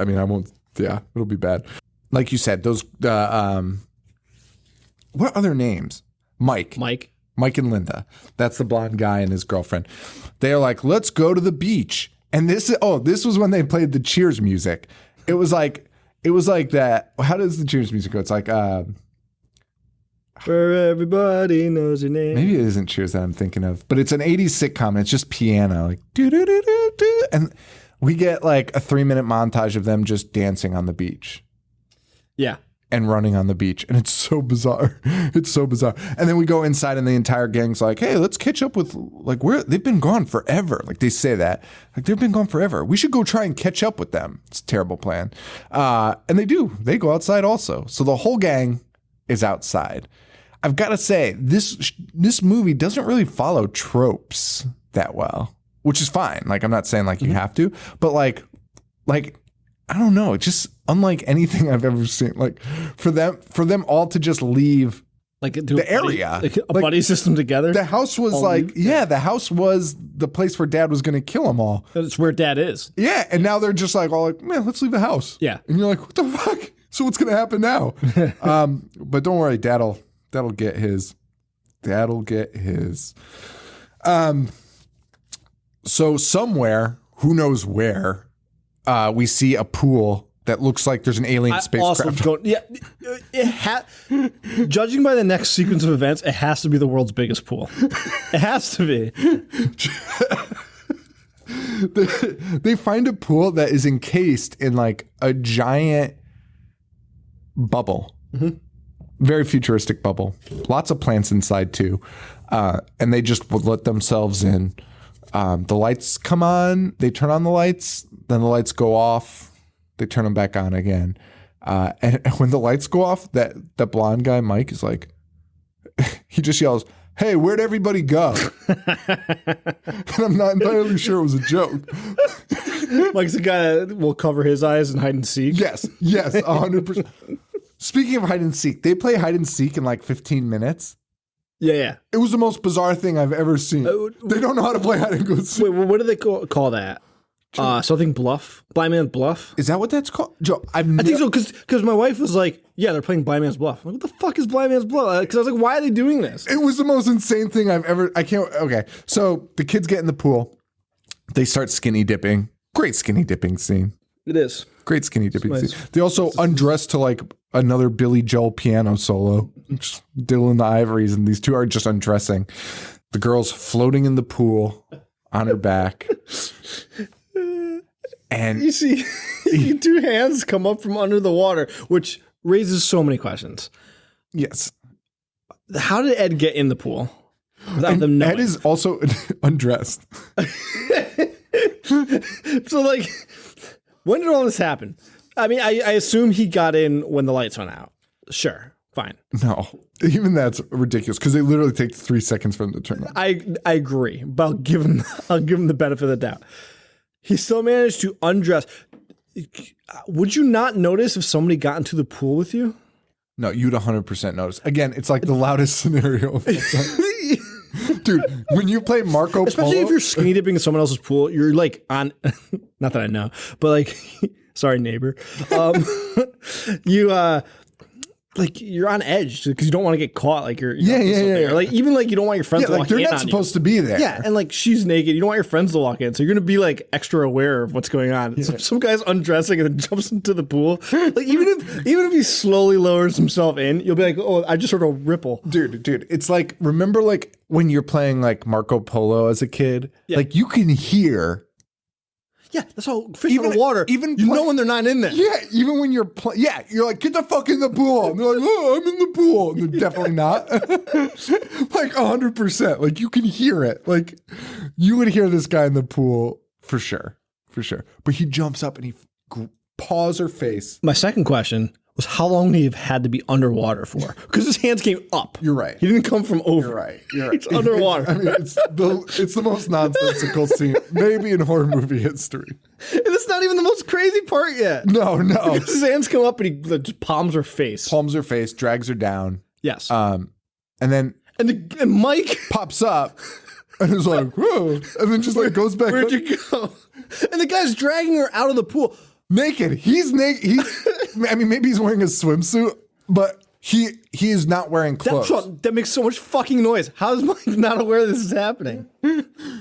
Speaker 1: mean, I won't, yeah, it'll be bad. Like you said, those, what other names? Mike and Linda. That's the blonde guy and his girlfriend. They're like, let's go to the beach. And this was when they played the Cheers music. It was like that. How does the Cheers music go? It's like,
Speaker 2: for everybody knows your name.
Speaker 1: Maybe it isn't Cheers that I'm thinking of, but it's an 80s sitcom and it's just piano, like do do do do do, and we get like a 3-minute montage of them just dancing on the beach.
Speaker 2: Yeah.
Speaker 1: And running on the beach, and it's so bizarre. It's so bizarre. And then we go inside, and the entire gang's like, "Hey, let's catch up with like they've been gone forever." Like they say that, like they've been gone forever. We should go try and catch up with them. It's a terrible plan. And they do. They go outside also. So the whole gang is outside. I've got to say, this movie doesn't really follow tropes that well, which is fine. Like I'm not saying like you have to, but like. I don't know. It's just unlike anything I've ever seen. Like for them all to just leave
Speaker 2: like
Speaker 1: the area,
Speaker 2: like a buddy system together.
Speaker 1: The house was like, the house was the place where Dad was going to kill them all.
Speaker 2: That's where Dad is.
Speaker 1: Yeah, and now they're just like all like, man, let's leave the house.
Speaker 2: Yeah,
Speaker 1: and you're like, what the fuck? So what's going to happen now? But don't worry, Dad'll get his. That'll get his. So somewhere, who knows where. We see a pool that looks like there's an alien spacecraft.
Speaker 2: Judging by the next sequence of events, it has to be the world's biggest pool. It has to be.
Speaker 1: They find a pool that is encased in like a giant bubble. Mm-hmm. Very futuristic bubble. Lots of plants inside too. And they just would let themselves in. The lights come on, they turn on the lights, then the lights go off, they turn them back on again. And when the lights go off, that blonde guy, Mike, is like, he just yells, "Hey, where'd everybody go?" And I'm not entirely sure it was a joke.
Speaker 2: Mike's the guy that will cover his eyes and hide and seek.
Speaker 1: Yes, 100%. Speaking of hide and seek, they play hide and seek in like 15 minutes.
Speaker 2: Yeah.
Speaker 1: It was the most bizarre thing I've ever seen. They don't know how to play hide and go seek.
Speaker 2: Wait, what do they call that? Something bluff? Blind Man's Bluff?
Speaker 1: Is that what that's called? Joe,
Speaker 2: I think so, because my wife was like, yeah, they're playing Blind Man's Bluff. I'm like, what the fuck is Blind Man's Bluff? Because I was like, why are they doing this?
Speaker 1: It was the most insane thing okay. So the kids get in the pool. They start skinny dipping. Great skinny dipping scene.
Speaker 2: It is.
Speaker 1: Great skinny dipping scene. They also undress to like another Billy Joel piano solo. Just Dylan the Ivories, and these two are just undressing. The girl's floating in the pool on her back. And
Speaker 2: you see two hands come up from under the water, which raises so many questions.
Speaker 1: Yes.
Speaker 2: How did Ed get in the pool without them knowing?
Speaker 1: Ed is also undressed.
Speaker 2: So, like, when did all this happen? I mean, I assume he got in when the lights went out. Sure. Fine.
Speaker 1: No. Even that's ridiculous because they literally take 3 seconds for them to turn on.
Speaker 2: I agree, but I'll give him the benefit of the doubt. He still managed to undress. Would you not notice if somebody got into the pool with you?
Speaker 1: No, you'd 100% notice. Again, it's like the loudest scenario of all time. Dude, when you play Marco Polo.
Speaker 2: Especially if you're skinny dipping in someone else's pool, you're like on, not that I know, but like, sorry, neighbor. like you're on edge because you don't want to get caught. Like you're
Speaker 1: Yeah.
Speaker 2: Or like even like you don't want your friends to
Speaker 1: like
Speaker 2: walk
Speaker 1: they're
Speaker 2: in
Speaker 1: not
Speaker 2: on
Speaker 1: supposed to be there.
Speaker 2: Yeah, and like she's naked. You don't want your friends to walk in, so you're gonna be like extra aware of what's going on. Yeah. Some guy's undressing and then jumps into the pool. Like even if he slowly lowers himself in, you'll be like, oh, I just heard a ripple.
Speaker 1: Dude, it's like, remember like when you're playing like Marco Polo as a kid? Yeah. Like you can hear.
Speaker 2: Yeah, that's how fish in the water. Even you know when they're not in there.
Speaker 1: Yeah, even when you're you're like, get the fuck in the pool. And they're like, oh, I'm in the pool. And they're definitely not. Like 100%. Like you can hear it. Like you would hear this guy in the pool for sure. But he jumps up and he paws her face.
Speaker 2: My second question was how long would he have had to be underwater for? Because his hands came up.
Speaker 1: You're right.
Speaker 2: He didn't come from over.
Speaker 1: You're right.
Speaker 2: It's underwater.
Speaker 1: I mean, it's the most nonsensical scene maybe in horror movie history.
Speaker 2: And it's not even the most crazy part yet.
Speaker 1: No.
Speaker 2: His hands come up and he just palms her face.
Speaker 1: Drags her down.
Speaker 2: Yes.
Speaker 1: And then
Speaker 2: and Mike
Speaker 1: pops up and is like, whoa, and then just like goes back.
Speaker 2: Where'd you go? And the guy's dragging her out of the pool.
Speaker 1: Naked. He's naked. I mean, maybe he's wearing a swimsuit, but he is not wearing clothes.
Speaker 2: That makes so much fucking noise. How is Mike not aware this is happening?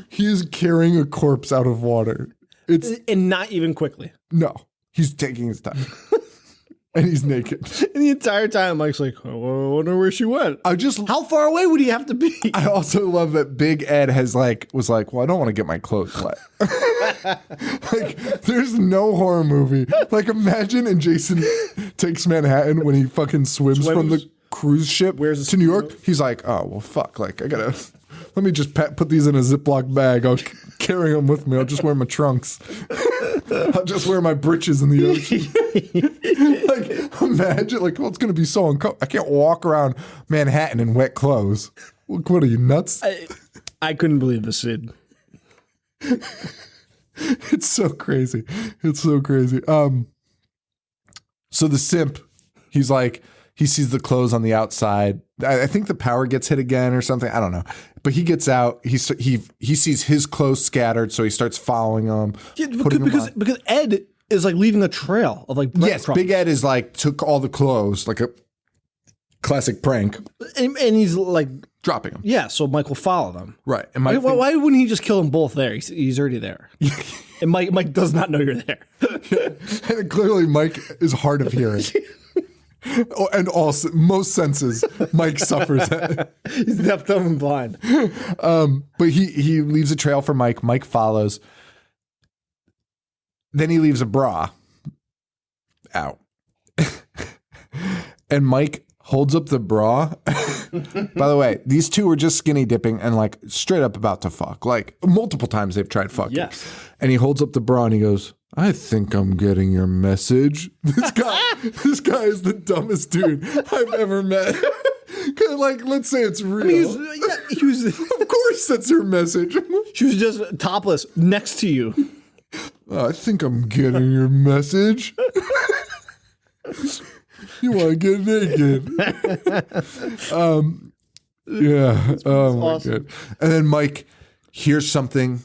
Speaker 1: He is carrying a corpse out of water.
Speaker 2: And not even quickly.
Speaker 1: No, he's taking his time. And he's naked.
Speaker 2: And the entire time, Mike's like, oh, I wonder where she went. How far away would he have to be?
Speaker 1: I also love that Big Ed was like, well, I don't want to get my clothes wet. Like, there's no horror movie. Like, imagine in Jason Takes Manhattan when he fucking swims from the cruise ship to New York. He's like, oh, well, fuck. Like, let me just put these in a Ziploc bag. I'll carry them with me. I'll just wear my trunks. I'll just wear my britches in the ocean. Like, imagine, like, well, it's going to be so uncomfortable. I can't walk around Manhattan in wet clothes. Look, what are you, nuts?
Speaker 2: I couldn't believe this, Sid.
Speaker 1: It's so crazy. So the simp, he's like, he sees the clothes on the outside. I think the power gets hit again or something. I don't know. But he gets out. He sees his clothes scattered, so he starts following them.
Speaker 2: Yeah, because Ed is like leaving a trail of like
Speaker 1: yes, Big Ed is like took all the clothes, like a classic prank,
Speaker 2: and he's like
Speaker 1: dropping them.
Speaker 2: Yeah, so Mike will follow them.
Speaker 1: Right.
Speaker 2: And why wouldn't he just kill them both there? He's already there. And Mike does not know you're there.
Speaker 1: And clearly Mike is hard of hearing. And also most senses Mike suffers at.
Speaker 2: He's deaf, dumb, and blind.
Speaker 1: But he leaves a trail for Mike. Mike follows. Then he leaves a bra out. And Mike holds up the bra. By the way, these two were just skinny dipping and like straight up about to fuck. Like multiple times they've tried fucking.
Speaker 2: Yes.
Speaker 1: And he holds up the bra and he goes, I think I'm getting your message. This guy is the dumbest dude I've ever met. Like, let's say it's real.
Speaker 2: He was
Speaker 1: of course that's your message.
Speaker 2: She was just topless next to you.
Speaker 1: I think I'm getting your message. You want to get naked. Yeah. Oh my God. And then Mike hears something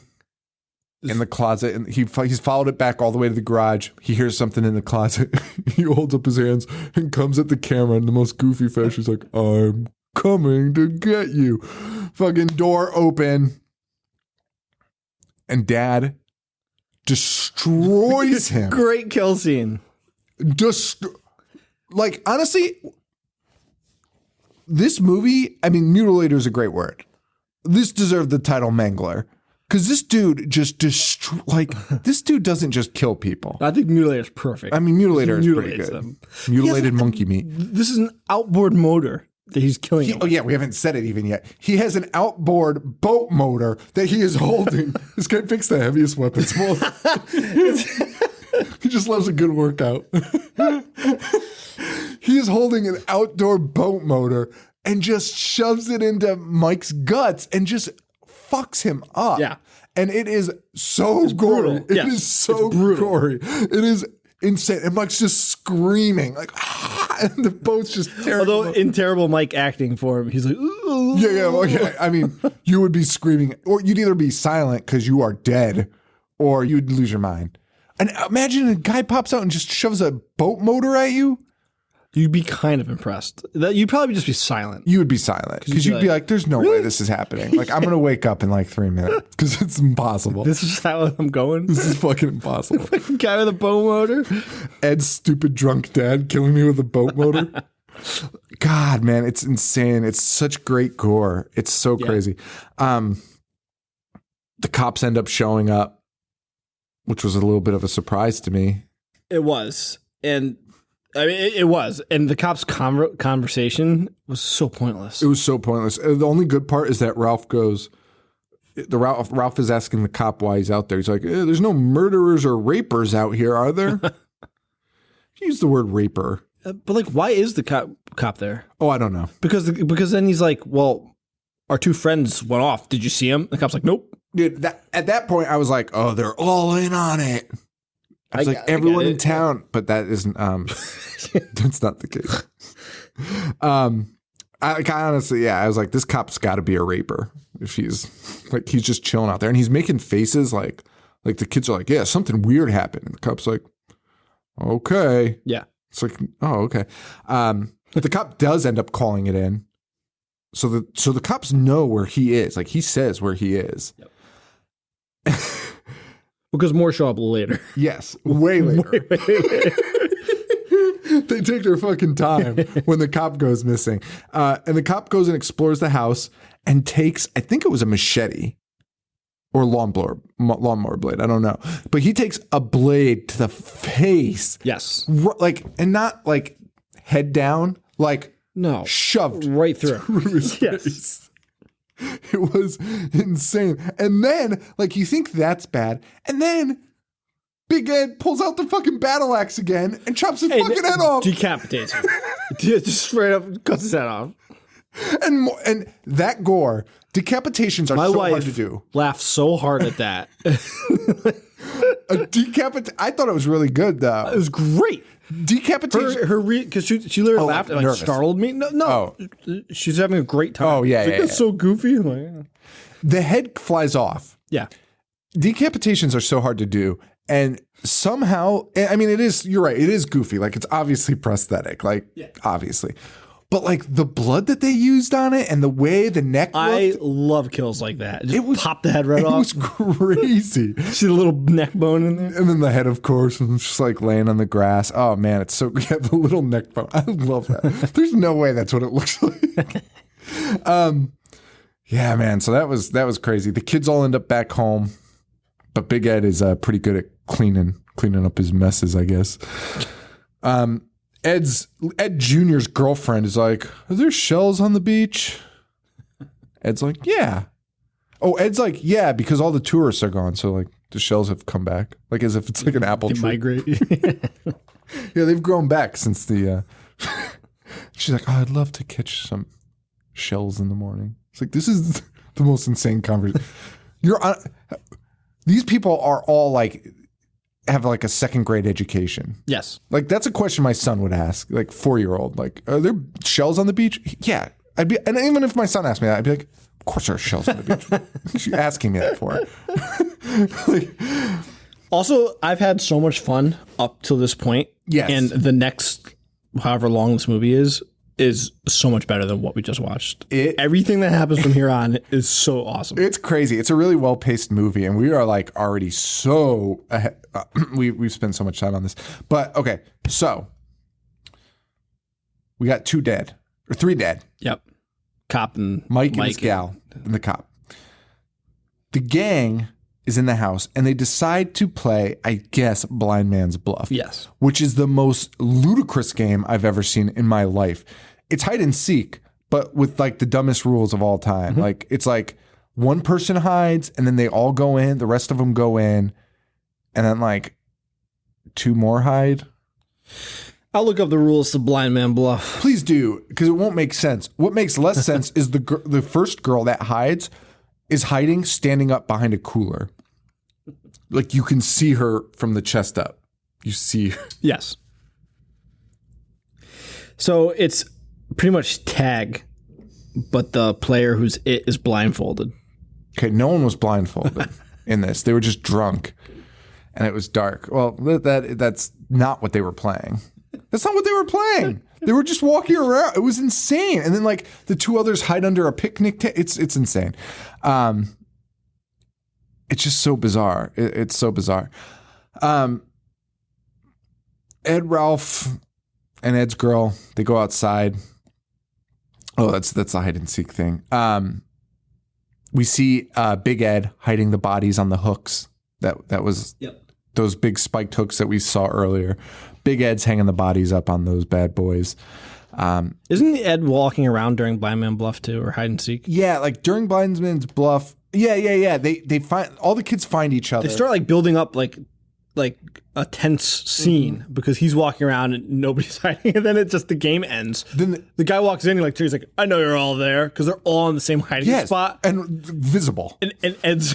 Speaker 1: in the closet, and he's followed it back all the way to the garage. He hears something in the closet. He holds up his hands and comes at the camera in the most goofy fashion. He's like, I'm coming to get you. Fucking door open. And Dad destroys him.
Speaker 2: Great kill scene.
Speaker 1: Like, honestly, this movie, I mean, Mutilator is a great word. This deserved the title Mangler. Because this dude just this dude doesn't just kill people.
Speaker 2: I think Mutilator is perfect.
Speaker 1: I mean, Mutilator is pretty good.
Speaker 2: Them.
Speaker 1: Mutilated monkey meat.
Speaker 2: This is an outboard motor that he's killing.
Speaker 1: Oh yeah, we haven't said it even yet. He has an outboard boat motor that he is holding. This guy picks the heaviest weapons. He just loves a good workout. He is holding an outdoor boat motor and just shoves it into Mike's guts and just fucks him up.
Speaker 2: Yeah.
Speaker 1: And it is so gory.
Speaker 2: Brutal.
Speaker 1: It is so gory. It is insane. And Mike's just screaming like, ah, and the boat's just terrible.
Speaker 2: Although in terrible Mike acting for him, he's like, ooh.
Speaker 1: Yeah. I mean, you would be screaming, or you'd either be silent because you are dead, or you'd lose your mind. And imagine a guy pops out and just shoves a boat motor at you.
Speaker 2: You'd be kind of impressed. You'd probably just be silent.
Speaker 1: You would be silent because you'd be like, there's no way this is happening. Like, I'm going to wake up in like 3 minutes because it's impossible.
Speaker 2: This is how I'm going.
Speaker 1: This is fucking impossible.
Speaker 2: Guy with a boat motor.
Speaker 1: Ed's stupid drunk dad killing me with a boat motor. God, man, it's insane. It's such great gore. It's so crazy. The cops end up showing up, which was a little bit of a surprise to me.
Speaker 2: It was. And I mean, it was. And the cops' conversation was so pointless.
Speaker 1: It was so pointless. The only good part is that Ralph is asking the cop why he's out there. He's like, there's no murderers or rapers out here, are there? He used the word raper.
Speaker 2: But like, why is the cop there?
Speaker 1: Oh, I don't know.
Speaker 2: Because then he's like, well, our 2 friends went off. Did you see him? The cop's like, nope.
Speaker 1: Dude, at that point, I was like, oh, they're all in on it. I was like, everyone in town, but that isn't, that's not the case. I honestly, I was like, this cop's got to be a raper if he's just chilling out there. And he's making faces like the kids are like, yeah, something weird happened. And the cop's like, okay.
Speaker 2: Yeah.
Speaker 1: It's like, oh, okay. But the cop does end up calling it in. So the cops know where he is. Like, he says where he is. Yep.
Speaker 2: Because more show up later.
Speaker 1: Yes, way later. They take their fucking time when the cop goes missing. And the cop goes and explores the house and takes, I think it was a machete or lawnmower blade. I don't know. But he takes a blade to the face.
Speaker 2: Yes.
Speaker 1: And not like head down, like shoved
Speaker 2: right through
Speaker 1: his face. It was insane. And then, like, you think that's bad. And then Big Ed pulls out the fucking battle axe again and chops his fucking head off.
Speaker 2: Decapitates him. Just straight up cuts his head off.
Speaker 1: And that gore, decapitations are so hard to do.
Speaker 2: My wife laughed so hard at that.
Speaker 1: I thought it was really good, though.
Speaker 2: It was great.
Speaker 1: Decapitation.
Speaker 2: Because she literally laughed and like startled me. No. She's having a great time.
Speaker 1: Oh, yeah, yeah.
Speaker 2: That's so goofy. Like, yeah.
Speaker 1: The head flies off.
Speaker 2: Yeah.
Speaker 1: Decapitations are so hard to do. And somehow, I mean, you're right. It is goofy. Like, it's obviously prosthetic. Like, obviously. But like the blood that they used on it and the way the neck looked.
Speaker 2: I love kills like that. Just pop the head right off.
Speaker 1: It was crazy.
Speaker 2: See the little neck bone in there?
Speaker 1: And then the head, of course, was just like laying on the grass. Oh man, it's so good. The little neck bone. I love that. There's no way that's what it looks like. Yeah, man. So that was crazy. The kids all end up back home, but Big Ed is pretty good at cleaning up his messes, I guess. Ed Jr.'s girlfriend is like, are there shells on the beach? Ed's like, yeah. Oh, Ed's like, yeah, because all the tourists are gone. So like the shells have come back. Like as if it's like an apple tree.
Speaker 2: Migrate.
Speaker 1: Yeah, they've grown back since the she's like, oh, I'd love to catch some shells in the morning. It's like, this is the most insane conversation. These people are all like have like a second grade education.
Speaker 2: Yes.
Speaker 1: Like that's a question my son would ask, like 4-year-old. Like, are there shells on the beach? Yeah. And even if my son asked me that, I'd be like, of course there are shells on the beach. What are you asking me that for?
Speaker 2: Also, I've had so much fun up till this point.
Speaker 1: Yes.
Speaker 2: And the next, however long this movie is so much better than what we just watched. Everything that happens from here on is so awesome.
Speaker 1: It's crazy. It's a really well-paced movie, and we are like already so ahead. We've spent so much time on this. But okay, so we got 2 dead or 3 dead.
Speaker 2: Yep. Cop and
Speaker 1: Mike and his gal and the cop. The gang is in the house, and they decide to play, I guess, blind man's bluff.
Speaker 2: Yes.
Speaker 1: Which is the most ludicrous game I've ever seen in my life. It's hide and seek, but with like the dumbest rules of all time. Mm-hmm. Like it's like one person hides, and then they all go in, the rest of them go in, and then like 2 more hide.
Speaker 2: I'll look up the rules to blind man bluff.
Speaker 1: Please do, because it won't make sense. What makes less sense is the first girl that hides is hiding, standing up behind a cooler. Like you can see her from the chest up. You see her.
Speaker 2: Yes. So it's pretty much tag, but the player who's it is blindfolded.
Speaker 1: Okay, no one was blindfolded in this. They were just drunk, and it was dark. Well, that's not what they were playing. That's not what they were playing. They were just walking around. It was insane. And then like the two others hide under a picnic table. It's insane. It's just so bizarre. It's so bizarre. Ed, Ralph, and Ed's girl, they go outside. Oh, that's a hide and seek thing. We see Big Ed hiding the bodies on the hooks. That was those big spiked hooks that we saw earlier. Big Ed's hanging the bodies up on those bad boys.
Speaker 2: Isn't Ed walking around during Blind Man Bluff too, or hide and seek?
Speaker 1: Yeah, like during Blind Man's Bluff. Yeah. They find all the kids find each other.
Speaker 2: They start like building up like a tense scene because he's walking around and nobody's hiding, and then the game ends. Then the guy walks in, he's like, "I know you're all there," because they're all in the same hiding spot
Speaker 1: and visible.
Speaker 2: And Ed's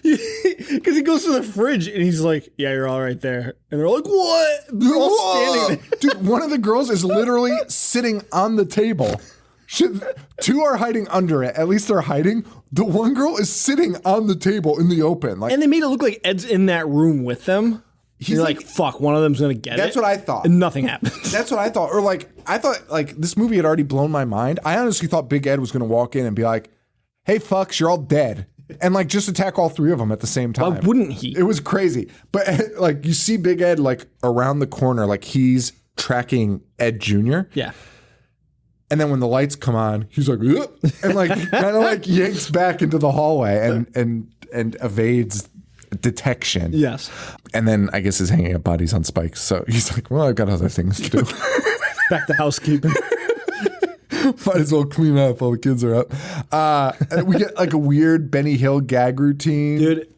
Speaker 2: because he goes to the fridge and he's like, "Yeah, you're all right there," and they're like, "What?" They're all standing there.
Speaker 1: Dude, one of the girls is literally sitting on the table. Two are hiding under it. At least they're hiding. The one girl is sitting on the table in the open.
Speaker 2: And they made it look like Ed's in that room with them. He's like, fuck, one of them's going to get it.
Speaker 1: That's what I thought.
Speaker 2: And nothing happens.
Speaker 1: That's what I thought. Or I thought this movie had already blown my mind. I honestly thought Big Ed was going to walk in and be like, "Hey, fucks, you're all dead." And just attack all three of them at the same time.
Speaker 2: Why wouldn't he?
Speaker 1: It was crazy. But you see Big Ed around the corner, he's tracking Ed Jr.
Speaker 2: Yeah.
Speaker 1: And then when the lights come on, he's like, "Ugh," and kind of yanks back into the hallway and evades detection.
Speaker 2: Yes.
Speaker 1: And then I guess is hanging up bodies on spikes. So he's like, "Well, I've got other things to do."
Speaker 2: Back to housekeeping.
Speaker 1: Might as well clean up while the kids are up. And we get a weird Benny Hill gag routine.
Speaker 2: Dude,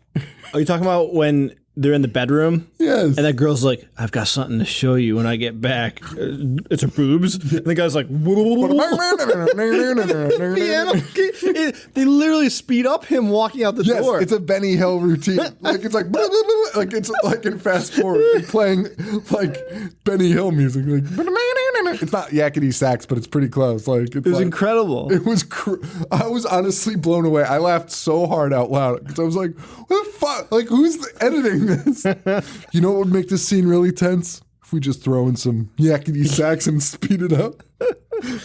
Speaker 2: are you talking about when they're in the bedroom?
Speaker 1: Yes.
Speaker 2: And that girl's like, "I've got something to show you when I get back." It's her boobs. And the guy's like, piano. They literally speed up him walking out the door.
Speaker 1: It's a Benny Hill routine. It's it's in fast forward playing Benny Hill music. It's not yakety sax, but it's pretty close.
Speaker 2: It was incredible.
Speaker 1: It was. I was honestly blown away. I laughed so hard out loud because I was like, "What the fuck? Who's editing this?" You know what would make this scene really tense? If we just throw in some yakety sax and speed it up,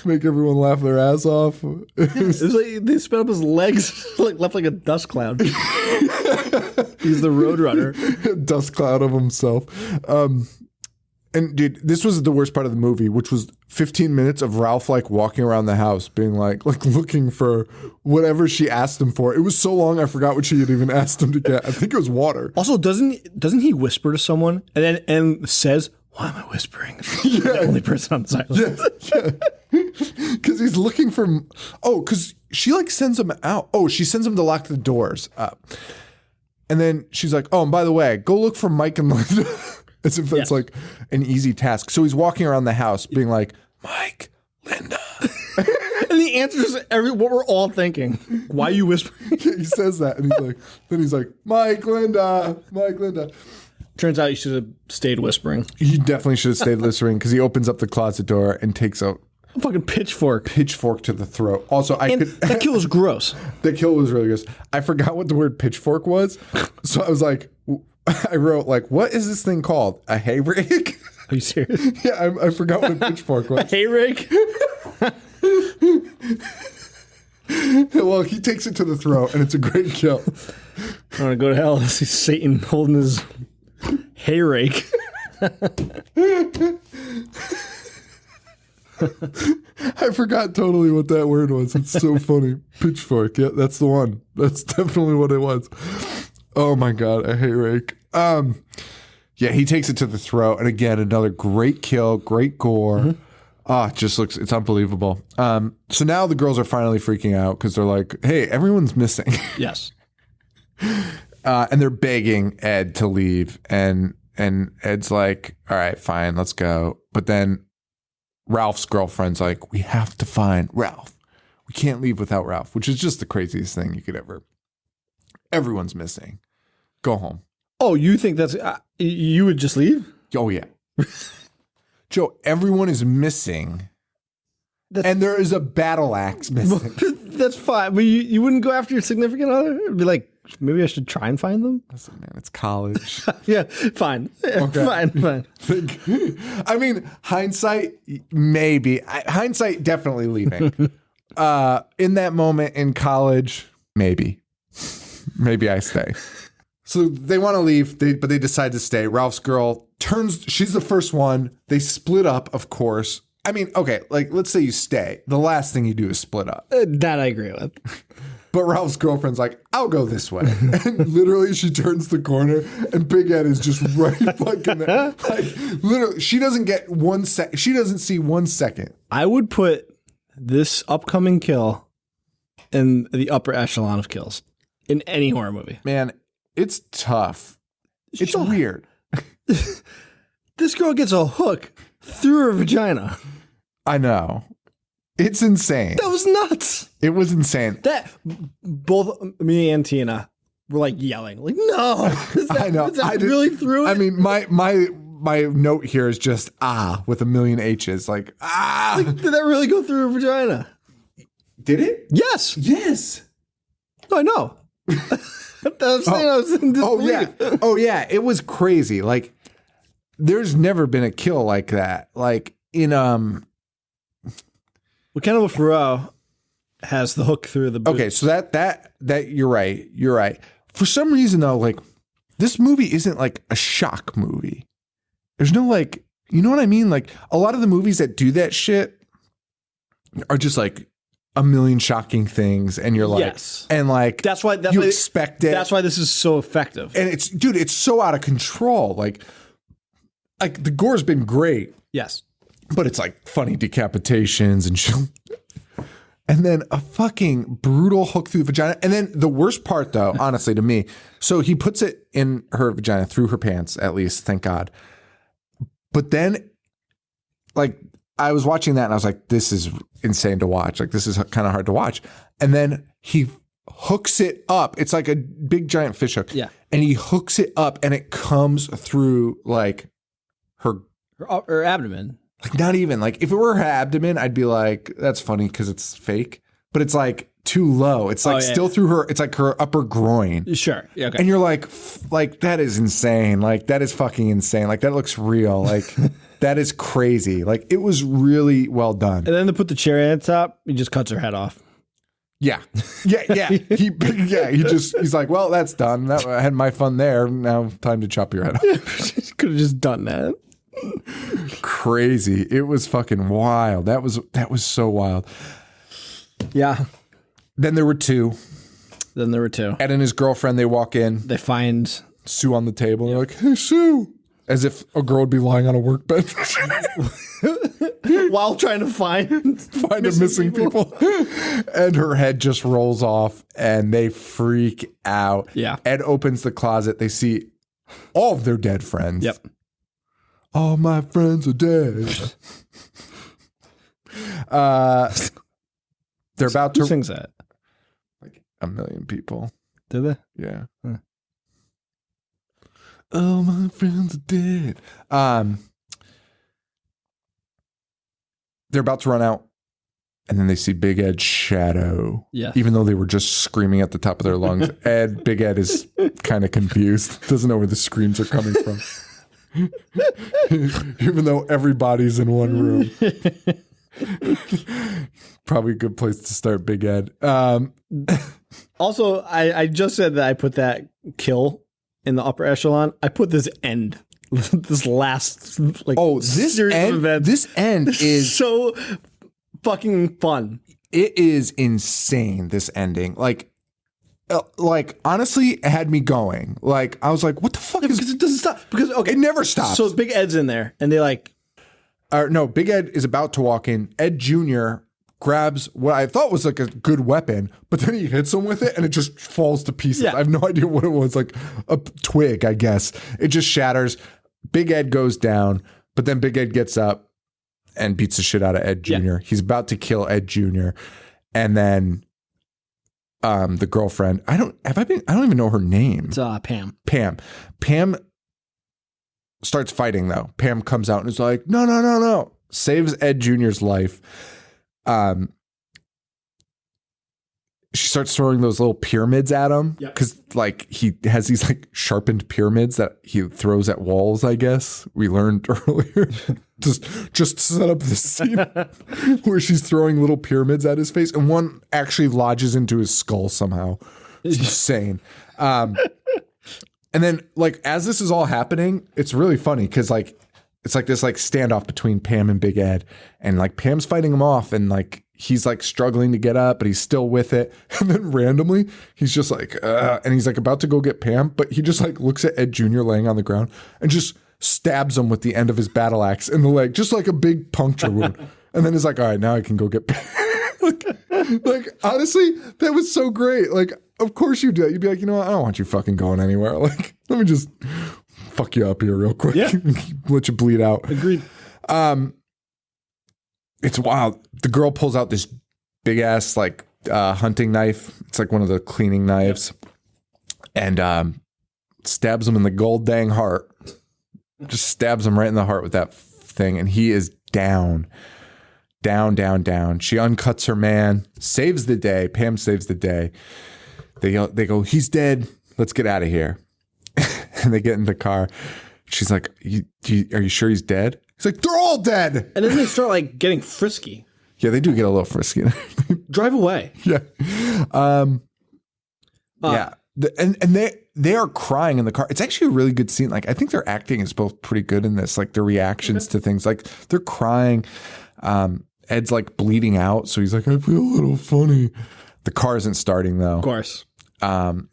Speaker 1: make everyone laugh their ass off.
Speaker 2: It was like they sped up his legs, left like a dust cloud. He's the Roadrunner.
Speaker 1: Dust cloud of himself. And dude, this was the worst part of the movie, which was 15 minutes of Ralph walking around the house being looking for whatever she asked him for. It was so long I forgot what she had even asked him to get. I think it was water.
Speaker 2: Also, doesn't he whisper to someone and says, "Why am I whispering?" Yeah. The only person on silence.
Speaker 1: Yeah. Because he's looking for because she sends him out. Oh, she sends him to lock the doors up. And then she's like, "Oh, and by the way, go look for Mike and Linda." As if that's an easy task. So he's walking around the house being like, "Mike, Linda."
Speaker 2: And the answer is what we're all thinking. Why are you whispering?
Speaker 1: He says that. And he's like, "Mike, Linda, Mike, Linda."
Speaker 2: Turns out you should have stayed whispering.
Speaker 1: He definitely should have stayed whispering because he opens up the closet door and takes a
Speaker 2: fucking pitchfork
Speaker 1: to the throat. Also,
Speaker 2: that kill was gross.
Speaker 1: That kill was really gross. I forgot what the word pitchfork was. So I was like, I wrote what is this thing called? A hay rake?
Speaker 2: Are you serious?
Speaker 1: Yeah, I forgot what a pitchfork was.
Speaker 2: A hay rake?
Speaker 1: Well, he takes it to the throat, and it's a great kill.
Speaker 2: I want to go to hell. I see Satan holding his hay rake.
Speaker 1: I forgot totally what that word was. It's so funny. Pitchfork. Yeah, that's the one. That's definitely what it was. Oh my God, a hay rake. Yeah, he takes it to the throat, and again, another great kill, great gore. It just looks, it's unbelievable. So now the girls are finally freaking out because they're like, "Hey, everyone's missing."
Speaker 2: Yes.
Speaker 1: And they're begging Ed to leave, and Ed's like, "All right, fine, let's go." But then Ralph's girlfriend's like, "We have to find Ralph. We can't leave without Ralph," which is just the craziest thing you could ever. Everyone's missing. Go home.
Speaker 2: Oh, you think that's you would just leave?
Speaker 1: Oh yeah. Joe, everyone is missing. And there is a battle axe missing.
Speaker 2: That's fine. But you wouldn't go after your significant other? It'd be like, Maybe I should try and find them.
Speaker 1: Listen, man, it's college.
Speaker 2: Yeah, fine.
Speaker 1: Okay.
Speaker 2: Fine.
Speaker 1: I mean, hindsight, maybe. Hindsight, definitely leaving. In that moment in college, maybe. Maybe I stay. So they want to leave, but they decide to stay. Ralph's girl turns, she's the first one. They split up, of course. I mean, okay, like, let's say you stay. The last thing you do is split up.
Speaker 2: That I agree with.
Speaker 1: But Ralph's girlfriend's like, I'll go this way. And literally she turns the corner and Big Ed is just right fucking there. Like, literally, she doesn't get 1 sec. She doesn't see 1 second.
Speaker 2: I would put this upcoming kill in the upper echelon of kills in any horror movie.
Speaker 1: Man, it's tough. It's weird.
Speaker 2: This girl gets a hook through her vagina.
Speaker 1: I know. It's insane.
Speaker 2: That was nuts.
Speaker 1: It was insane.
Speaker 2: That both me and Tina were like yelling, like, "No!"
Speaker 1: I know.
Speaker 2: I really threw it.
Speaker 1: I mean, my note here is just with a million H's. Like
Speaker 2: Like, did that really go through her vagina?
Speaker 1: Did it?
Speaker 2: Yes.
Speaker 1: Yes.
Speaker 2: I know. I'm saying I was in disbelief.
Speaker 1: Oh yeah. It was crazy. Like, there's never been a kill like that. Like in
Speaker 2: Well, Cannibal Ferox has the hook through the boot.
Speaker 1: Okay, so that you're right. You're right. For some reason though, like, this movie isn't like a shock movie. There's no, like, you know what I mean? Like, a lot of the movies that do that shit are just like a million shocking things, and you're like,
Speaker 2: yes.
Speaker 1: And like,
Speaker 2: that's why
Speaker 1: you expect it.
Speaker 2: That's why this is so effective.
Speaker 1: And it's so out of control. Like the gore's been great.
Speaker 2: Yes.
Speaker 1: But it's like funny decapitations and shit. And then a fucking brutal hook through the vagina. And then the worst part, though, honestly, to me, so he puts it in her vagina, through her pants, at least, thank God. But then, like, I was watching that and I was like, this is insane to watch. Like, this is kind of hard to watch. And then he hooks it up. It's like a big giant fish hook.
Speaker 2: Yeah.
Speaker 1: And he hooks it up and it comes through, like,
Speaker 2: her abdomen.
Speaker 1: Like, not even, like, if it were her abdomen, I'd be like, that's funny because it's fake. But it's like too low. It's like still through her. It's like her upper groin.
Speaker 2: Sure. Yeah, okay.
Speaker 1: And you're like, that is insane. Like, that is fucking insane. Like, that looks real. Like, that is crazy. Like, it was really well done.
Speaker 2: And then to put the cherry on top, he just cuts her head off.
Speaker 1: Yeah. He's like, well, that's done. I had my fun there. Now time to chop your head off.
Speaker 2: Could have just done that.
Speaker 1: Crazy. It was fucking wild. That was so wild.
Speaker 2: Yeah.
Speaker 1: Then there were two.
Speaker 2: Ed
Speaker 1: and his girlfriend, they walk in.
Speaker 2: They find
Speaker 1: Sue on the table. They're like, hey, Sue. As if a girl would be lying on a workbench.
Speaker 2: while trying to find
Speaker 1: a missing people. And her head just rolls off and they freak out.
Speaker 2: Yeah.
Speaker 1: Ed opens the closet. They see all of their dead friends.
Speaker 2: Yep.
Speaker 1: All my friends are dead. They're about to.
Speaker 2: Who sings that?
Speaker 1: Like a million people.
Speaker 2: Did they?
Speaker 1: Yeah.
Speaker 2: Huh.
Speaker 1: All my friends are dead. They're about to run out. And then they see Big Ed's shadow.
Speaker 2: Yeah.
Speaker 1: Even though they were just screaming at the top of their lungs. Big Ed is kind of confused. Doesn't know where the screams are coming from. Even though everybody's in one room. Probably a good place to start, Big Ed.
Speaker 2: Also, I just said that I put that kill in the upper echelon. I put this end. This last
Speaker 1: this
Speaker 2: series
Speaker 1: end,
Speaker 2: of events.
Speaker 1: This end is
Speaker 2: so fucking fun.
Speaker 1: It is insane, this ending. Like honestly, it had me going. Like, I was like, what the fuck is...
Speaker 2: Because it doesn't stop. Because, okay.
Speaker 1: It never stops.
Speaker 2: So Big Ed's in there, and they like...
Speaker 1: No, Big Ed is about to walk in. Ed Jr. grabs what I thought was like a good weapon, but then he hits him with it, and it just falls to pieces.
Speaker 2: Yeah.
Speaker 1: I have no idea what it was. Like a twig, I guess. It just shatters. Big Ed goes down, but then Big Ed gets up and beats the shit out of Ed Jr. Yeah. He's about to kill Ed Jr. And then... the girlfriend, I don't even know her name.
Speaker 2: It's Pam.
Speaker 1: Pam starts fighting though. Pam comes out and is like, no. Saves Ed Jr.'s life. she starts throwing those little pyramids at him
Speaker 2: Yep.
Speaker 1: because like he has these like sharpened pyramids that he throws at walls. I guess we learned earlier. just set up this scene where she's throwing little pyramids at his face, and one actually lodges into his skull somehow. It's insane. And then like as this is all happening, it's really funny because like it's like this like standoff between Pam and Big Ed, and like Pam's fighting him off, and like he's like struggling to get up, but he's still with it. And then randomly he's just like, and he's like about to go get Pam, but he just like looks at Ed Jr. laying on the ground and just stabs him with the end of his battle axe in the leg, just like a big puncture wound. And then he's like, all right, now I can go get Pam. like honestly, that was so great. Like, of course you do that. You'd be like, you know what? I don't want you fucking going anywhere. Like, let me just fuck you up here real quick.
Speaker 2: Yeah.
Speaker 1: Let you bleed out.
Speaker 2: Agreed.
Speaker 1: It's wild. The girl pulls out this big ass like hunting knife. It's like one of the cleaning knives, and stabs him in the gold dang heart. Just stabs him right in the heart with that thing, and he is down. She uncuts her man, saves the day. Pam saves the day. They go, he's dead. Let's get out of here. And they get in the car. She's like, are you sure he's dead? He's like, they're all dead.
Speaker 2: And then they start like getting frisky.
Speaker 1: Yeah, they do get a little frisky.
Speaker 2: Drive away.
Speaker 1: Yeah. Yeah. And they are crying in the car. It's actually a really good scene. Like, I think their acting is both pretty good in this. Like, their reactions to things. Like, they're crying. Ed's like bleeding out. So he's like, I feel a little funny. The car isn't starting though.
Speaker 2: Of course.
Speaker 1: Pam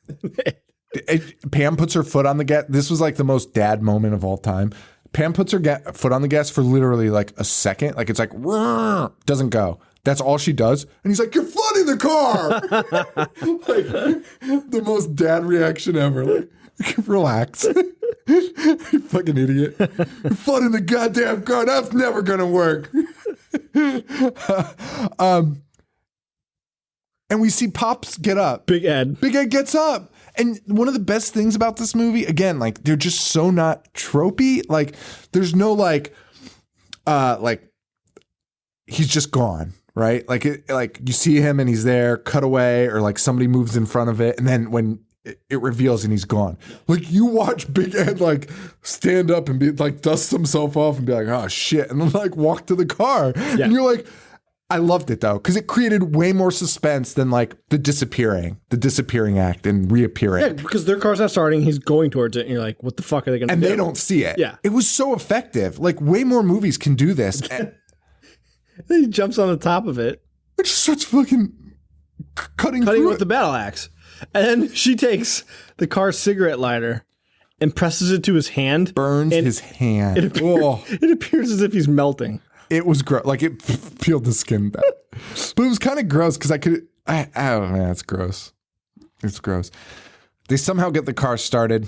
Speaker 1: puts her foot on the gas. This was like the most dad moment of all time. Pam puts her foot on the gas for literally like a second. Like it's like, doesn't go. That's all she does. And he's like, you're flooding the car. Like the most dad reaction ever. Like, relax. You fucking idiot. You're flooding the goddamn car. That's never going to work. And we see Pops get up.
Speaker 2: Big Ed
Speaker 1: Gets up. And one of the best things about this movie, again, like they're just so not tropey. Like there's no like he's just gone, right? Like like you see him and he's there, cut away, or like somebody moves in front of it, and then when it reveals and he's gone. Like you watch Big Ed like stand up and be like dust himself off and be like, oh shit, and then like walk to the car. Yeah. And you're like, I loved it though, because it created way more suspense than like the disappearing act and reappearing.
Speaker 2: Yeah, because their car's not starting, he's going towards it, and you're like, what the fuck are they going to do?
Speaker 1: And they don't see it.
Speaker 2: Yeah.
Speaker 1: It was so effective. Like way more movies can do this. And
Speaker 2: then he jumps on the top of it.
Speaker 1: It just starts fucking cutting
Speaker 2: with the battle axe. And then she takes the car's cigarette lighter and presses it to his hand.
Speaker 1: Burns his hand.
Speaker 2: It appears as if he's melting.
Speaker 1: It was gross. Like it peeled the skin back. But it was kind of gross because I don't know, it's gross. It's gross. They somehow get the car started.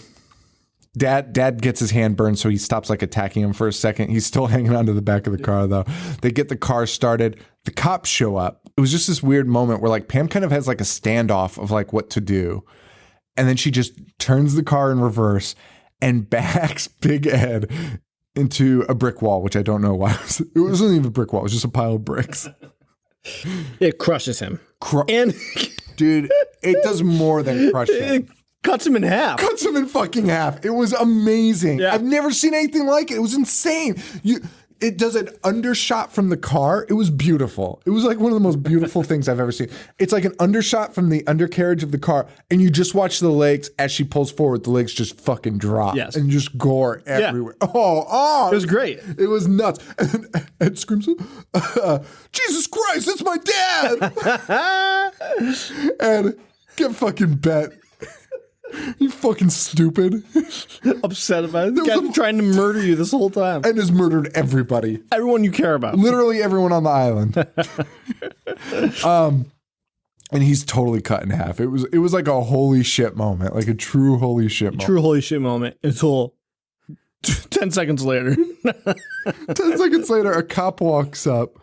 Speaker 1: Dad gets his hand burned, so he stops like attacking him for a second. He's still hanging onto the back of the car though. They get the car started. The cops show up. It was just this weird moment where like Pam kind of has like a standoff of like what to do. And then she just turns the car in reverse and backs Big Ed into a brick wall, which I don't know why. It wasn't even a brick wall. It was just a pile of bricks.
Speaker 2: It crushes him.
Speaker 1: Dude, it does more than crush him.
Speaker 2: It cuts him in half.
Speaker 1: Cuts him in fucking half. It was amazing.
Speaker 2: Yeah.
Speaker 1: I've never seen anything like it. It was insane. It does an undershot from the car. It was beautiful. It was like one of the most beautiful things I've ever seen. It's like an undershot from the undercarriage of the car, and you just watch the legs as she pulls forward. The legs just fucking drop.
Speaker 2: Yes.
Speaker 1: And just gore everywhere. Yeah. Oh.
Speaker 2: It was great.
Speaker 1: It was nuts. And then Ed screams, Jesus Christ, it's my dad. And get fucking bet. You fucking stupid.
Speaker 2: Upset about it. The guy's been trying to murder you this whole time.
Speaker 1: And has murdered everybody.
Speaker 2: Everyone you care about.
Speaker 1: Literally everyone on the island. And he's totally cut in half. It was like a holy shit moment. Like a true holy shit moment.
Speaker 2: True holy shit moment until 10 seconds later.
Speaker 1: 10 seconds later, a cop walks up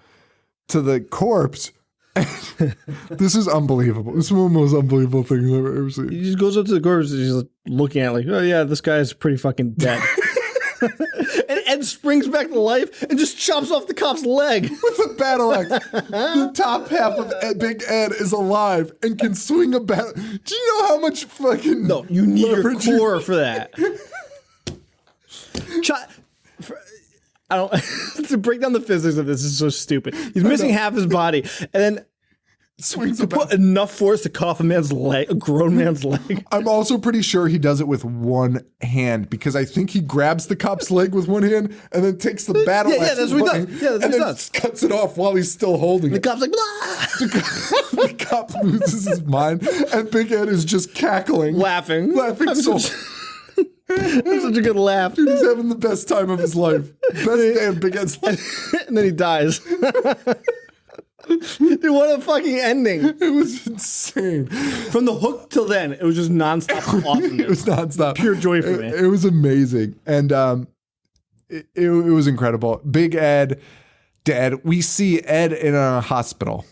Speaker 1: to the corpse. This is unbelievable. This is one of the most unbelievable things I've ever seen.
Speaker 2: He just goes up to the corpse and he's looking at it like, oh yeah, this guy's pretty fucking dead. And Ed springs back to life and just chops off the cop's leg.
Speaker 1: With a battle axe. The top half of Big Ed is alive and can swing a battle. Do you know how much fucking
Speaker 2: No, you need your
Speaker 1: leverage you-
Speaker 2: core for that. I don't. To break down the physics of this is so stupid. He's missing half his body, and then
Speaker 1: swings
Speaker 2: to
Speaker 1: a battle.
Speaker 2: put enough force to cough a man's leg, a grown man's leg.
Speaker 1: I'm also pretty sure he does it with one hand because I think he grabs the cop's leg with one hand and then takes the battle
Speaker 2: Yeah,
Speaker 1: axe
Speaker 2: that's
Speaker 1: with
Speaker 2: what he
Speaker 1: one
Speaker 2: does.
Speaker 1: hand
Speaker 2: Yeah, that's
Speaker 1: and
Speaker 2: what he
Speaker 1: then
Speaker 2: does.
Speaker 1: cuts it off while he's still holding
Speaker 2: The
Speaker 1: it.
Speaker 2: cop's like, blah!
Speaker 1: The cop loses his mind and Big Ed is just cackling.
Speaker 2: Laughing
Speaker 1: So
Speaker 2: That's such a good laugh.
Speaker 1: dude, he's having the best time of his life. Best day of Big Ed's life.
Speaker 2: And then he dies. Dude, what a fucking ending.
Speaker 1: It was insane.
Speaker 2: From the hook till then, it was just nonstop awesomeness.
Speaker 1: It was nonstop.
Speaker 2: Pure joy for me.
Speaker 1: It was amazing. And it was incredible. Big Ed dead. We see Ed in a hospital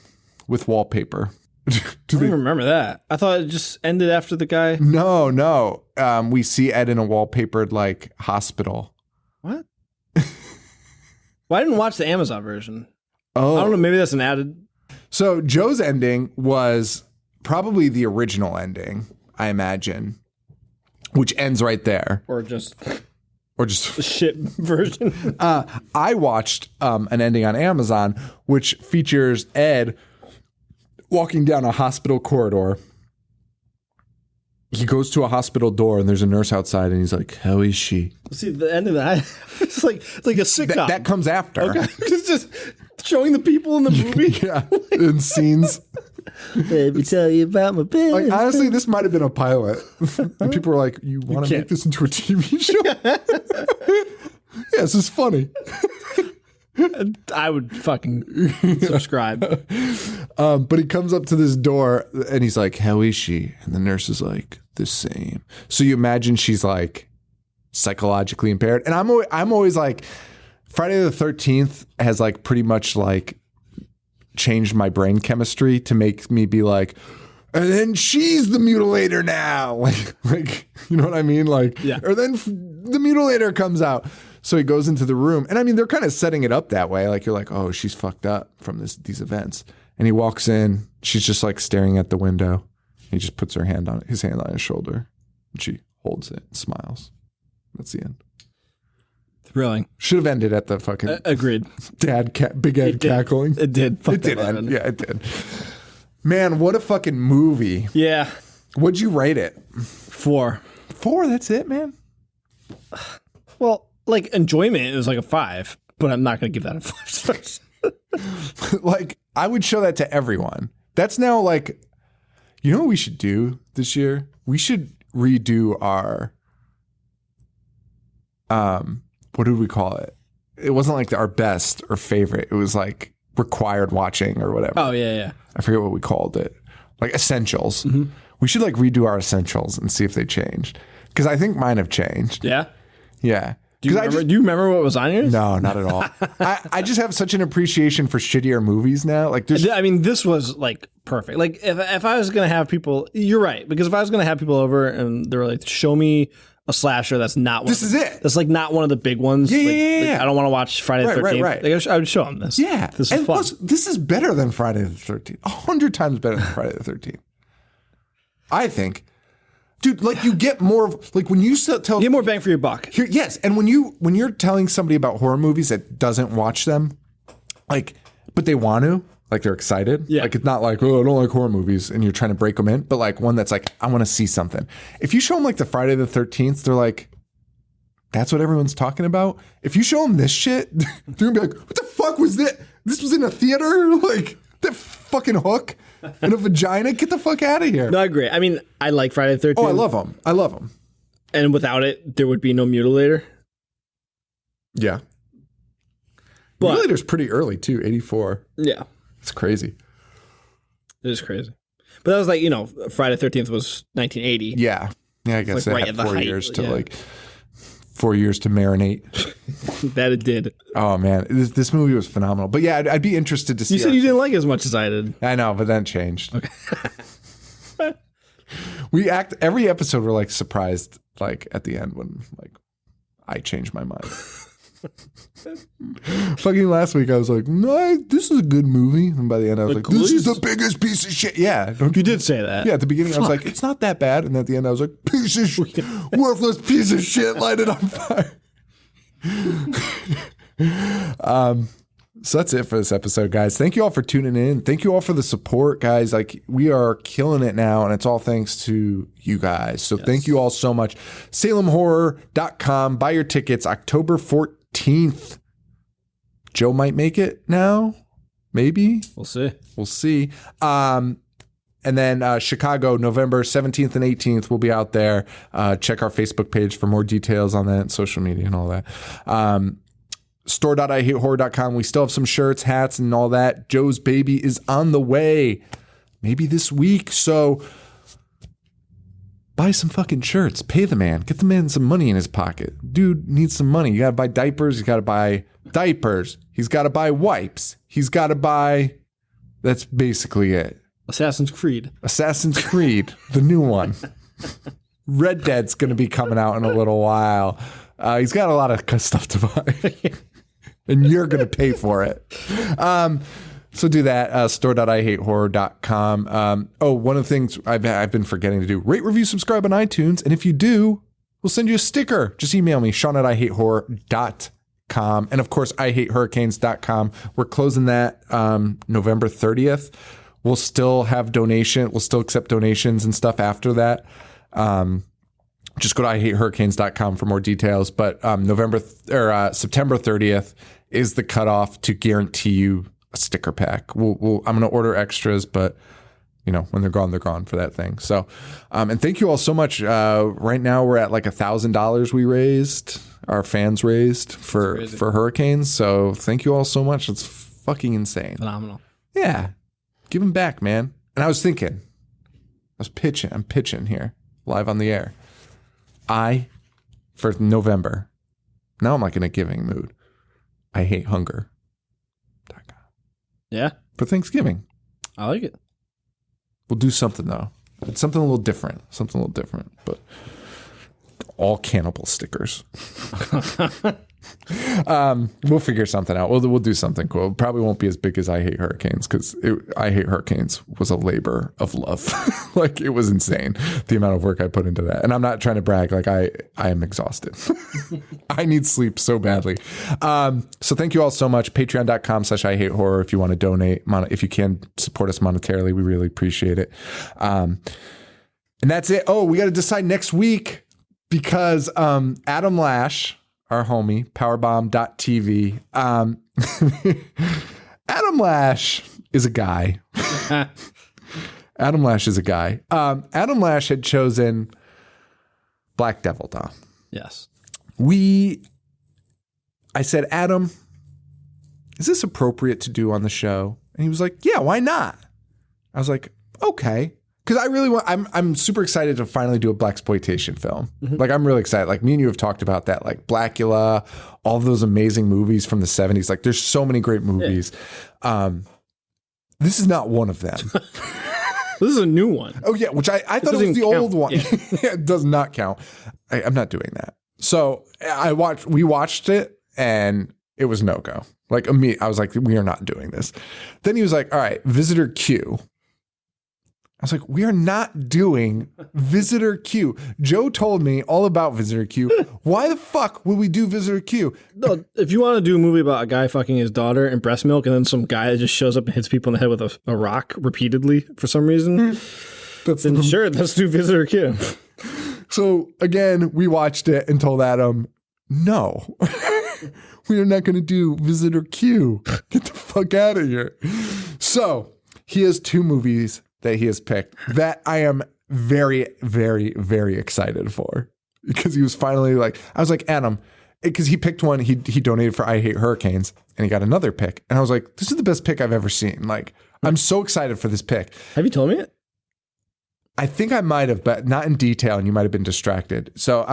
Speaker 1: with wallpaper.
Speaker 2: I don't even remember that. I thought it just ended after the guy.
Speaker 1: No. We see Ed in a wallpapered like hospital.
Speaker 2: What? Well, I didn't watch the Amazon version.
Speaker 1: Oh,
Speaker 2: I don't know. Maybe that's an added.
Speaker 1: So Joe's ending was probably the original ending, I imagine, which ends right there.
Speaker 2: Or just
Speaker 1: Or just
Speaker 2: the shit version.
Speaker 1: I watched an ending on Amazon, which features Ed walking down a hospital corridor. He goes to a hospital door and there's a nurse outside and he's like, how is she?
Speaker 2: See, the end of that, it's like a sitcom.
Speaker 1: That comes after.
Speaker 2: Okay. It's just showing the people in the movie.
Speaker 1: Yeah, in scenes.
Speaker 2: Let me tell you about my business.
Speaker 1: Like, honestly, this might have been a pilot. And people were like, you want to
Speaker 2: can't.
Speaker 1: make this into a TV show? Yeah, this is funny.
Speaker 2: I would fucking subscribe.
Speaker 1: But he comes up to this door and he's like, how is she? And the nurse is like, the same. So you imagine she's like psychologically impaired. And I'm always like, Friday the 13th has like pretty much like changed my brain chemistry to make me be like, and then she's the mutilator now. Like, you know what I mean? Like,
Speaker 2: yeah.
Speaker 1: Or then the mutilator comes out. So he goes into the room, and I mean, they're kind of setting it up that way. Like, you're like, oh, she's fucked up from these events. And he walks in, she's just like staring at the window. He just puts his hand on his shoulder, and she holds it and smiles. That's the end.
Speaker 2: Thrilling.
Speaker 1: Should have ended at the fucking
Speaker 2: Agreed.
Speaker 1: Big Ed cackling.
Speaker 2: It did. Fuck
Speaker 1: It did
Speaker 2: that
Speaker 1: end. Yeah, it did. Man, what a fucking movie.
Speaker 2: Yeah.
Speaker 1: What'd you rate it?
Speaker 2: 4.
Speaker 1: 4, that's it, man.
Speaker 2: Well, like enjoyment is like a 5, but I'm not going to give that a 5 stars.
Speaker 1: Like, I would show that to everyone. That's now like, you know what we should do this year? We should redo our, what did we call it? It wasn't like our best or favorite. It was like required watching or whatever.
Speaker 2: Oh, yeah.
Speaker 1: I forget what we called it. Like essentials.
Speaker 2: Mm-hmm.
Speaker 1: We should like redo our essentials and see if they changed. Because I think mine have changed.
Speaker 2: Yeah.
Speaker 1: Yeah.
Speaker 2: Do you remember what was on yours?
Speaker 1: No, not at all. I just have such an appreciation for shittier movies now. Like, there's,
Speaker 2: I mean, this was like perfect. Like, if I was going to have people, you're right. Because if I was going to have people over and they were like, show me a slasher that's not one.
Speaker 1: This is it.
Speaker 2: That's like not one of the big ones.
Speaker 1: Yeah,
Speaker 2: like,
Speaker 1: yeah.
Speaker 2: I don't want to watch Friday the 13th.
Speaker 1: Right.
Speaker 2: Like, I would show them this.
Speaker 1: yeah.
Speaker 2: This is
Speaker 1: and
Speaker 2: fun.
Speaker 1: plus, this is better than Friday the 13th. 100 times better than Friday the 13th. I think. Dude, like you get more of, like when you tell
Speaker 2: You get more bang for your buck.
Speaker 1: here, yes, and when you're telling somebody about horror movies that doesn't watch them, like, but they want to, like they're excited.
Speaker 2: Yeah.
Speaker 1: Like it's not like, oh, I don't like horror movies, and you're trying to break them in, but like one that's like, I want to see something. If you show them like the Friday the 13th, they're like, that's what everyone's talking about. If you show them this shit, they're gonna be like, what the fuck was that? This was in a theater? Like that fucking hook and a vagina? Get the fuck out of here.
Speaker 2: No, I agree. I mean, I like Friday the 13th.
Speaker 1: Oh, I love them. I love them.
Speaker 2: And without it, there would be no Mutilator.
Speaker 1: Yeah.
Speaker 2: But
Speaker 1: Mutilator's pretty early too, 84.
Speaker 2: yeah,
Speaker 1: It's crazy.
Speaker 2: it is crazy. But that was like, Friday the 13th was 1980.
Speaker 1: Yeah. Yeah, I guess
Speaker 2: Like
Speaker 1: it
Speaker 2: right
Speaker 1: had
Speaker 2: at the
Speaker 1: 4
Speaker 2: height,
Speaker 1: years to
Speaker 2: yeah.
Speaker 1: like 4 years to marinate.
Speaker 2: That it did.
Speaker 1: Oh man, this movie was phenomenal. But yeah, I'd be interested to see.
Speaker 2: You said you didn't like it as much as I did.
Speaker 1: I know, but then it changed. Okay. Every episode we're like surprised like at the end when like I changed my mind. Fucking last week I was like, no, this is a good movie. And by the end I was like, this is the biggest piece of shit. Yeah.
Speaker 2: You did say that.
Speaker 1: Yeah, at the beginning I was like, it's not that bad. And at the end I was like, piece of shit, worthless piece of shit, light it on fire. So that's it for this episode, guys. Thank you all for tuning in. Thank you all for the support, guys. Like, we are killing it now, and it's all thanks to you guys. So thank you all so much. SalemHorror.com. Buy your tickets October 14th. Joe might make it now. Maybe.
Speaker 2: We'll see.
Speaker 1: We'll see. And then Chicago, November 17th and 18th, we'll be out there. Check our Facebook page for more details on that, social media and all that. Store.IHateHorror.com. We still have some shirts, hats, and all that. Joe's baby is on the way. Maybe this week. So buy some fucking shirts. Pay the man. Get the man some money in his pocket. Dude needs some money. You got to buy diapers. You got to buy diapers. He's got to buy wipes. He's got to buy... That's basically it.
Speaker 2: Assassin's Creed,
Speaker 1: the new one. Red Dead's going to be coming out in a little while. He's got a lot of stuff to buy. And you're going to pay for it. So do that. Store.IHateHorror.com. One of the things I've been forgetting to do, rate, review, subscribe on iTunes. And if you do, we'll send you a sticker. Just email me, Sean@IHateHorror.com. And of course, IHateHurricanes.com. We're closing that November 30th. We'll still have we'll still accept donations and stuff after that. Just go to IHateHurricanes.com for more details. But September 30th is the cutoff to guarantee you a sticker pack. I'm going to order extras, but when they're gone for that thing. So, and thank you all so much. Right now we're at like $1,000 our fans raised for Hurricanes. So thank you all so much. It's fucking insane.
Speaker 2: Phenomenal.
Speaker 1: Yeah. Give them back, man. And I was thinking, I'm pitching here live on the air. For November, now I'm like in a giving mood. I hate hunger.
Speaker 2: Yeah.
Speaker 1: For Thanksgiving.
Speaker 2: I like it.
Speaker 1: We'll do something though. It's something a little different. But all cannibal stickers. We'll figure something out. We'll do something cool. It probably won't be as big as I Hate Hurricanes, because I Hate Hurricanes was a labor of love. Like, it was insane the amount of work I put into that. And I'm not trying to brag. Like, I am exhausted. I need sleep so badly. So thank you all so much. Patreon.com/IHateHorror if you want to donate. If you can support us monetarily, we really appreciate it. And that's it. Oh, we got to decide next week, because Adam Lash, our homie, powerbomb.tv. Adam Lash is a guy. Adam Lash had chosen Black Devil Doll.
Speaker 2: Yes.
Speaker 1: I said, Adam, is this appropriate to do on the show? And he was like, yeah, why not? I was like, okay. Because I really I'm super excited to finally do a blaxploitation film. Mm-hmm. Like, I'm really excited. Like, me and you have talked about that, like Blackula, all of those amazing movies from the 70s. Like, there's so many great movies. Yeah. This is not one of them.
Speaker 2: This is a new one.
Speaker 1: Oh, yeah, which I thought it was the old one. Yeah. Yeah, it does not count. I'm not doing that. So we watched it, and it was no-go. Like, I was like, we are not doing this. Then he was like, all right, Visitor Q. I was like, we are not doing Visitor Q. Joe told me all about Visitor Q. Why the fuck would we do Visitor Q?
Speaker 2: No, if you want to do a movie about a guy fucking his daughter in breast milk, and then some guy that just shows up and hits people in the head with a rock repeatedly for some reason, then sure, let's do Visitor Q.
Speaker 1: So again, we watched it and told Adam, no, we are not going to do Visitor Q. Get the fuck out of here. So he has two movies that he has picked that I am very, very, very excited for, because he was finally like, I was like, Adam, because he picked one, he donated for I Hate Hurricanes, and he got another pick. And I was like, this is the best pick I've ever seen. Like, I'm so excited for this pick.
Speaker 2: Have you told me it?
Speaker 1: I think I might have, but not in detail, and you might have been distracted. So,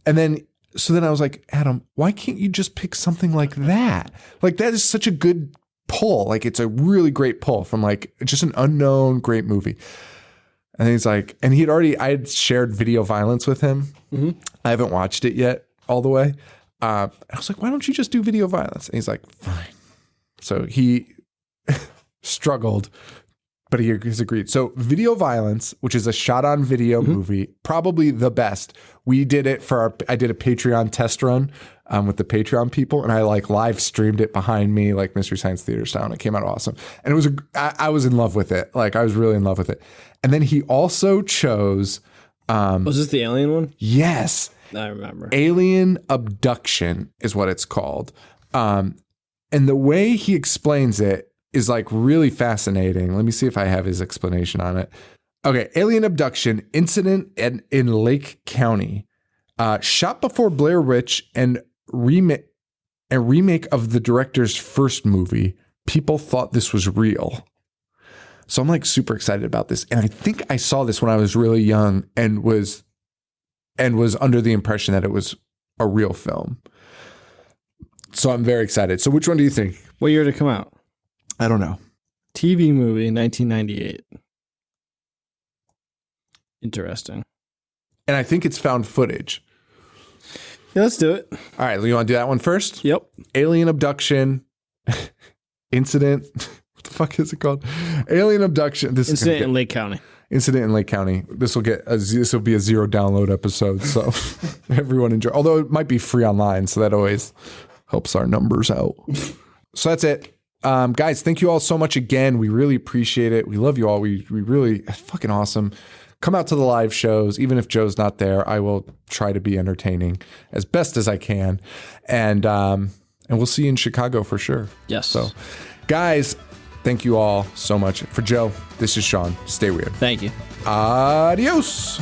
Speaker 1: then I was like, Adam, why can't you just pick something like that? Like, that is such a good pull. Like, it's a really great pull from like just an unknown great movie. And he's like, and I had shared Video Violence with him. Mm-hmm. I haven't watched it yet all the way. I was like, why don't you just do video violence? And he's like, fine. So he struggled, but he's agreed. So video violence, which is a shot on video movie, probably the best. We did it I did a Patreon test run with the Patreon people, and I like live streamed it behind me, like Mystery Science Theater style. And it came out awesome. And it was, I was in love with it. Like I was really in love with it. And then he also chose,
Speaker 2: was this the alien one?
Speaker 1: Yes.
Speaker 2: I remember.
Speaker 1: Alien Abduction is what it's called. And the way he explains it is like really fascinating. Let me see if I have his explanation on it. Okay. Alien Abduction incident in Lake County, shot before Blair Witch and remake of the director's first movie. People thought this was real. So I'm like super excited about this. And I think I saw this when I was really young and was under the impression that it was a real film. So I'm very excited. So which one do you think?
Speaker 2: What year did it come out?
Speaker 1: I don't know.
Speaker 2: TV movie, 1998. Interesting.
Speaker 1: And I think it's found footage.
Speaker 2: Yeah, let's do it.
Speaker 1: All right, you want to do that one first?
Speaker 2: Yep.
Speaker 1: Alien Abduction Incident. What the fuck is it called? Alien Abduction.
Speaker 2: Incident in Lake County.
Speaker 1: Incident in Lake County. This will be a 0 download episode, so everyone enjoy. Although it might be free online, so that always helps our numbers out. So that's it. Guys, thank you all so much again. We really appreciate it. We love you all. We really fucking awesome. Come out to the live shows. Even if Joe's not there, I will try to be entertaining as best as I can. And we'll see you in Chicago for sure.
Speaker 2: Yes.
Speaker 1: So guys, thank you all so much. For Joe, this is Sean. Stay weird.
Speaker 2: Thank you.
Speaker 1: Adios.